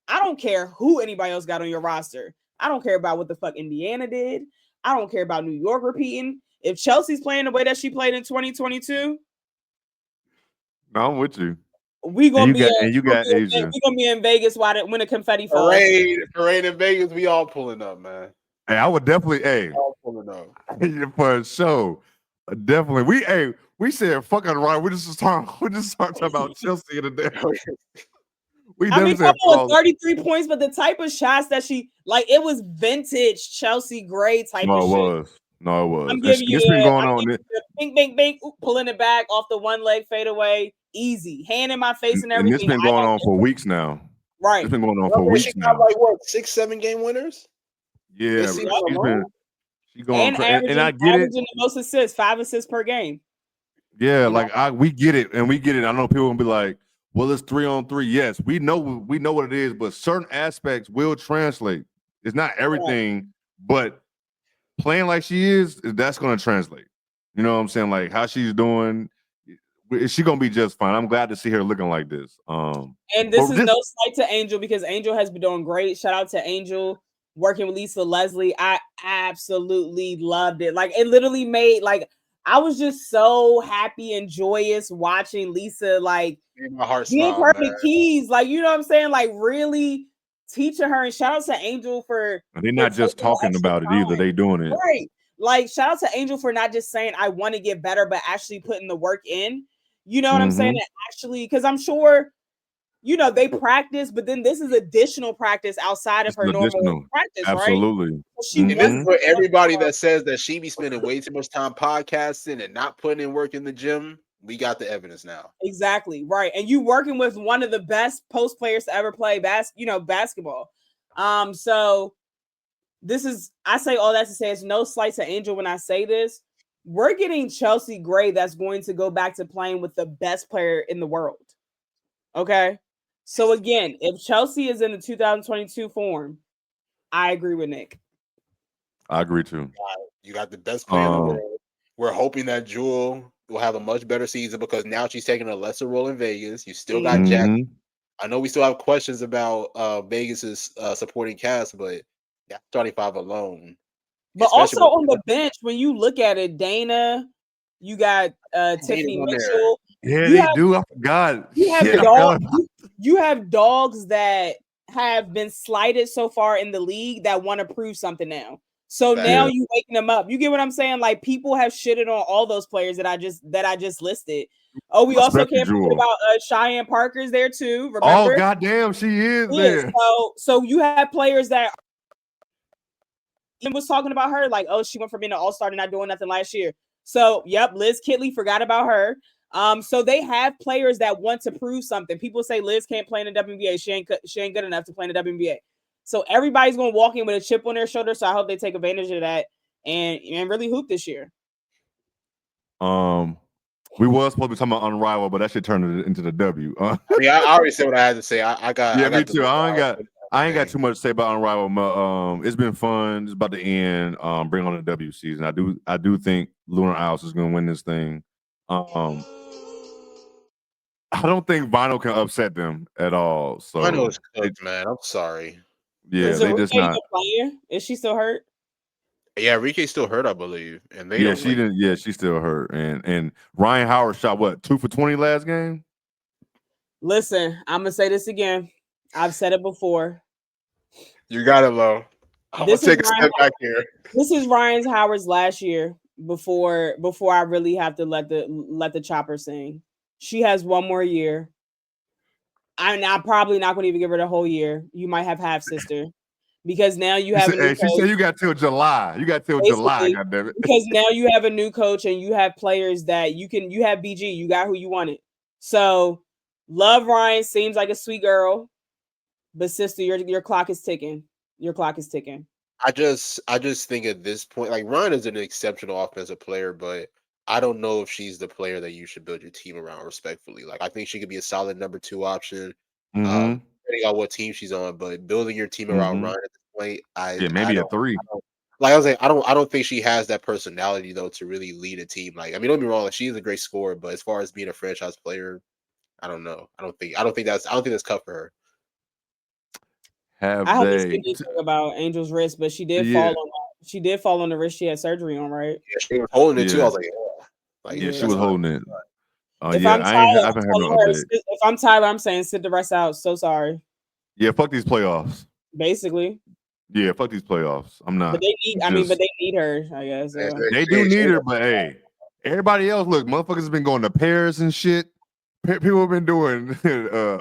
I don't care who anybody else got on your roster. I don't care about what the fuck Indiana did. I don't care about New York repeating. If Chelsea's playing the way that she played in 2022, no, I'm with you. We gonna be in Vegas when the confetti falls. Parade in Vegas. We all pulling up, man. Hey, I would definitely. All pulling up for sure. Definitely. We said fucking right. We just talking about Chelsea today. We never said 33 points, but the type of shots that she it was vintage Chelsea Gray type of shit. No, it was. I'm giving you been going on. Bing, bing, bing, pulling it back off the one leg fade away, easy, hand in my face and everything. And it's been going on for weeks now. Right, it's been going on for weeks now. Like what, 6-7 game winners? Yeah, she's going and I get it. The most assists, 5 assists per game. Yeah, we get it, and we get it. I know people will be like, "Well, it's 3-on-3." Yes, we know what it is, but certain aspects will translate. It's not everything, but playing like she is, that's going to translate. You know what I'm saying? Like how she's doing. Is she gonna be just fine? I'm glad to see her looking like this. And this is no slight to Angel because Angel has been doing great. Shout out to Angel working with Lisa Leslie. I absolutely loved it. Like it literally made like I was just so happy and joyous watching Lisa like my heart give smile, her man. the keys. Like you know what I'm saying? Like really teaching her. And shout out to Angel for they're not just talking about it either. They doing it right. Like shout out to Angel for not just saying I want to get better, but actually putting the work in. You know what I'm saying? And actually, because I'm sure, you know, they practice, but then this is additional practice outside of her normal practice, absolutely. Right? And this is for everybody that says that she be spending way too much time podcasting and not putting in work in the gym. We got the evidence now. Exactly, right. And you working with one of the best post players to ever play basketball. So this is, I say all that to say it's no slight to Angel when I say this. We're getting Chelsea Gray that's going to go back to playing with the best player in the world. Okay. So again, if Chelsea is in the 2022 form, I agree with Nick. I agree too. You got the best player in the world. We're hoping that Jewel will have a much better season because now she's taking a lesser role in Vegas. You still got Jack. I know we still have questions about Vegas's supporting cast, but that starting five alone. But also on the bench, when you look at it, Dana, you got Tiffany Mitchell. Yeah, they do. I forgot. You have dogs that have been slighted so far in the league that want to prove something now. So now you waking them up. You get what I'm saying? Like people have shitted on all those players that I just listed. Oh, we also can't forget about Cheyenne Parker's there too. Remember? Oh, goddamn, she is there. So you have players that was talking about her, like, oh, she went from being an all-star to not doing nothing last year. So, yep, Liz Kitley forgot about her. So they have players that want to prove something. People say Liz can't play in the WNBA. She ain't good enough to play in the WNBA. So everybody's gonna walk in with a chip on their shoulder. So I hope they take advantage of that and really hoop this year. We was supposed to be talking about Unrivaled, but that shit turned it into the W. I already said what I had to say. I got me too. I ain't got too much to say about Unrivaled. It's been fun. It's about to end. Bring on the W season. I do think Lunar Isles is going to win this thing. I don't think Vinyl can upset them at all. So Vinyl is cooked, man. I'm sorry. Yeah, they just not. Is she still hurt? Yeah, Rike's still hurt, I believe. And they she didn't. Yeah, she's still hurt. And Ryan Howard shot what 2 for 20 last game. Listen, I'm gonna say this again. I've said it before. You got it, Lo. I'm gonna take a step back here. This is Ryan Howard's last year before I really have to let the chopper sing. She has one more year. I'm probably not gonna even give her the whole year. You might have half sister. Because now you have she said you got till July. You got till July, goddammit. Because now you have a new coach and you have players that you have BG, you got who you wanted. So love Ryan, seems like a sweet girl. But sister, your clock is ticking. Your clock is ticking. I just think at this point, like Ryan is an exceptional offensive player, but I don't know if she's the player that you should build your team around respectfully. Like I think she could be a solid number 2 option. Depending on what team she's on, but building your team around Ryan at this point, maybe a 3. Like I was like, I don't think she has that personality though to really lead a team. Like, I mean, don't be wrong, like she is a great scorer, but as far as being a franchise player, I don't know. I don't think that's cut for her. I haven't seen anything about Angel's wrist, but she did fall on the wrist she had surgery on, right? Yeah, she was holding it too. I was like, she was holding it. If I'm Tyler, I'm saying sit the rest out. So sorry. Yeah, fuck these playoffs. Basically. Yeah, fuck these playoffs. I'm not. But they need her, I guess. They do need her, but hey, everybody else, look, motherfuckers have been going to Paris and shit. People have been doing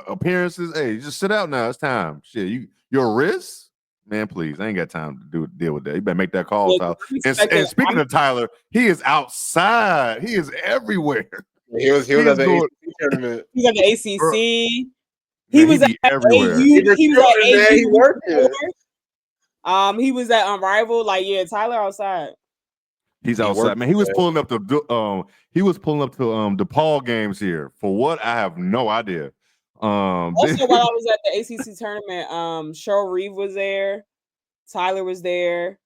appearances. Hey, just sit out now. It's time. Shit, your wrist, man. Please, I ain't got time to deal with that. You better make that call, Tyler. And speaking of Tyler, he is outside. He is everywhere. He was at the ACC tournament. He was at the ACC. He was at everywhere. He was at AU. He worked. He was at Unrivaled. Like, yeah, Tyler outside. He's outside, man. He was pulling up to DePaul games here. For what? I have no idea. Also, while I was at the ACC tournament, Cheryl Reeve was there. Tyler was there.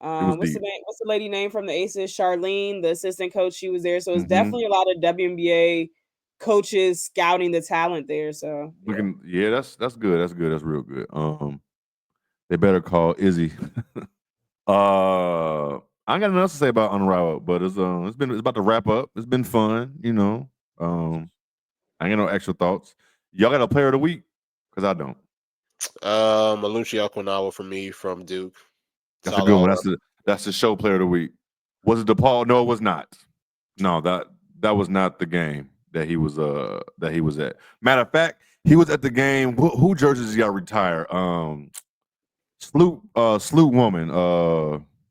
What's the lady name from the Aces? Charlene, the assistant coach. She was there, so it's definitely a lot of WNBA coaches scouting the talent there. So that's good. That's good. That's real good. They better call Izzy. I ain't got nothing else to say about Unrivaled, but it's about to wrap up. It's been fun, I ain't got no extra thoughts. Y'all got a player of the week? Because I don't. Malucci Aquinawa for me from Duke. That's a good one. That's the show player of the week. Was it DePaul? No, it was not. No, that was not the game that he was at. Matter of fact, he was at the game. Who jerseys he got retired? Sloot woman.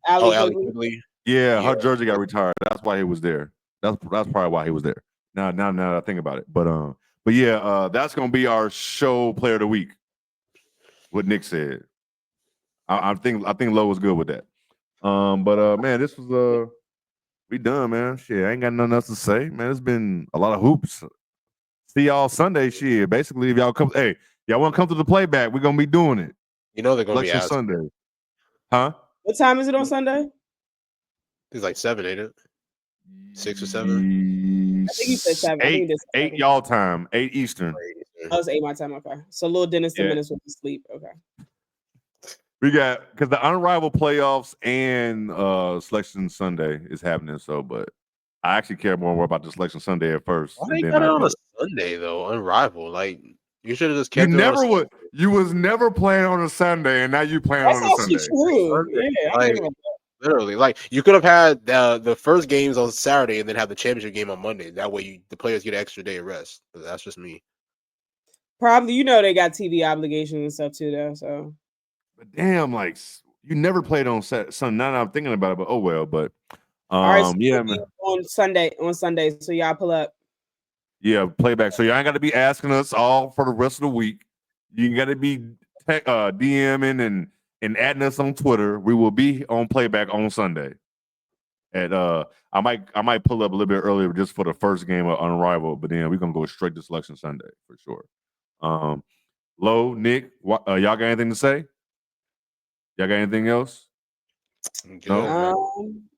Allie Quigley. Yeah, her jersey got retired. That's why he was there. That's probably why he was there. Now that I think about it. But yeah, that's gonna be our show player of the week. What Nick said. I think Lowe was good with that. But man, this was we done, man. Shit, I ain't got nothing else to say, man. It's been a lot of hoops. See y'all Sunday, shit. Basically, if y'all want to come to the playback, we're gonna be doing it. They're gonna be Sunday, huh? What time is it on Sunday? It's like 7, ain't it? 6 or 7. I think you said 7. 8 y'all time, 8 Eastern. Oh, it's 8 my time. Okay, so little Dennis 10 minutes with sleep. Okay. We got because the Unrivaled playoffs and Selection Sunday is happening. So, but I actually care more about the Selection Sunday at first. Why they got it on a Sunday though? Unrivaled, like you should have just kept. You was never playing on a Sunday, and now you playing on a Sunday. True. Yeah, literally, like you could have had the first games on Saturday and then have the championship game on Monday. That way, the players get an extra day of rest. But that's just me. Probably, they got TV obligations and stuff too, though. So. But damn, like you never played on Sunday. Now that I'm thinking about it, but oh well. But all right, so yeah, man. On Sunday, so y'all pull up. Yeah, playback. So y'all ain't got to be asking us all for the rest of the week. You got to be DMing and adding us on Twitter. We will be on playback on Sunday. And I might pull up a little bit earlier just for the first game of Unrivaled, but then we're gonna go straight to Selection Sunday for sure. Lo, Nick, y'all got anything to say? Y'all got anything else?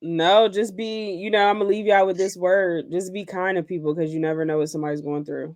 No, just be, I'm gonna leave y'all with this word. Just be kind to people because you never know what somebody's going through.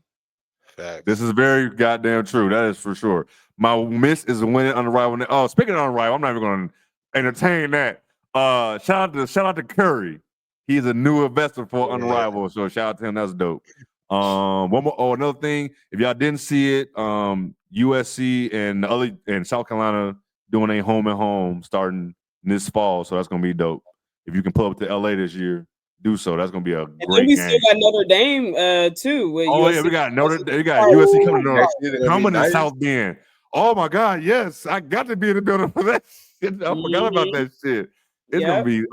Facts. This is very goddamn true. That is for sure. My miss is winning Unrivaled. Oh, speaking of Unrivaled, I'm not even gonna entertain that. Shout out to Curry. He's a new investor for Unrivaled, so shout out to him. That's dope. One more. Oh, another thing. If y'all didn't see it, USC and South Carolina doing a home and home starting this fall, so that's gonna be dope. If you can pull up to LA this year, do so. That's gonna be a great game. We still got Notre Dame too. USC. We got USC coming to South Bend. Oh my God, yes, I got to be in the building for that shit. I forgot about that shit. It's gonna be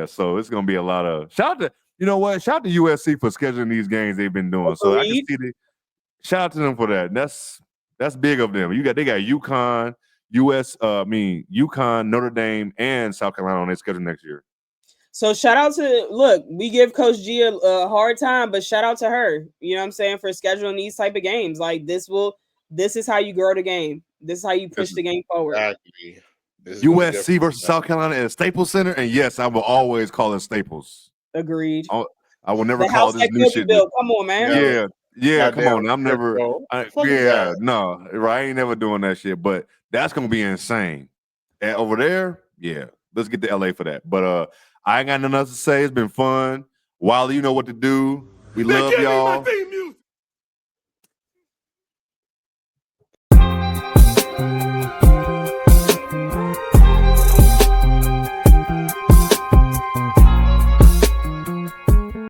so it's gonna be a lot of shout out to shout out to USC for scheduling these games they've been doing. So I can see shout out to them for that. That's big of them. They got UConn. UConn, Notre Dame, and South Carolina on their schedule next year. So shout out we give Coach G a hard time, but shout out to her. You know what I'm saying, for scheduling these type of games. Like this is how you grow the game. This is how you push the game forward. Exactly. USC versus South Carolina at Staples Center, and yes, I will always call it Staples. Agreed. I will never call this new shit. Come on, man. Yeah. Come on. I'm never. I ain't never doing that shit. But that's gonna be insane. And over there, let's get to LA for that. But I ain't got nothing else to say. It's been fun. Wiley, you know what to do. We love y'all.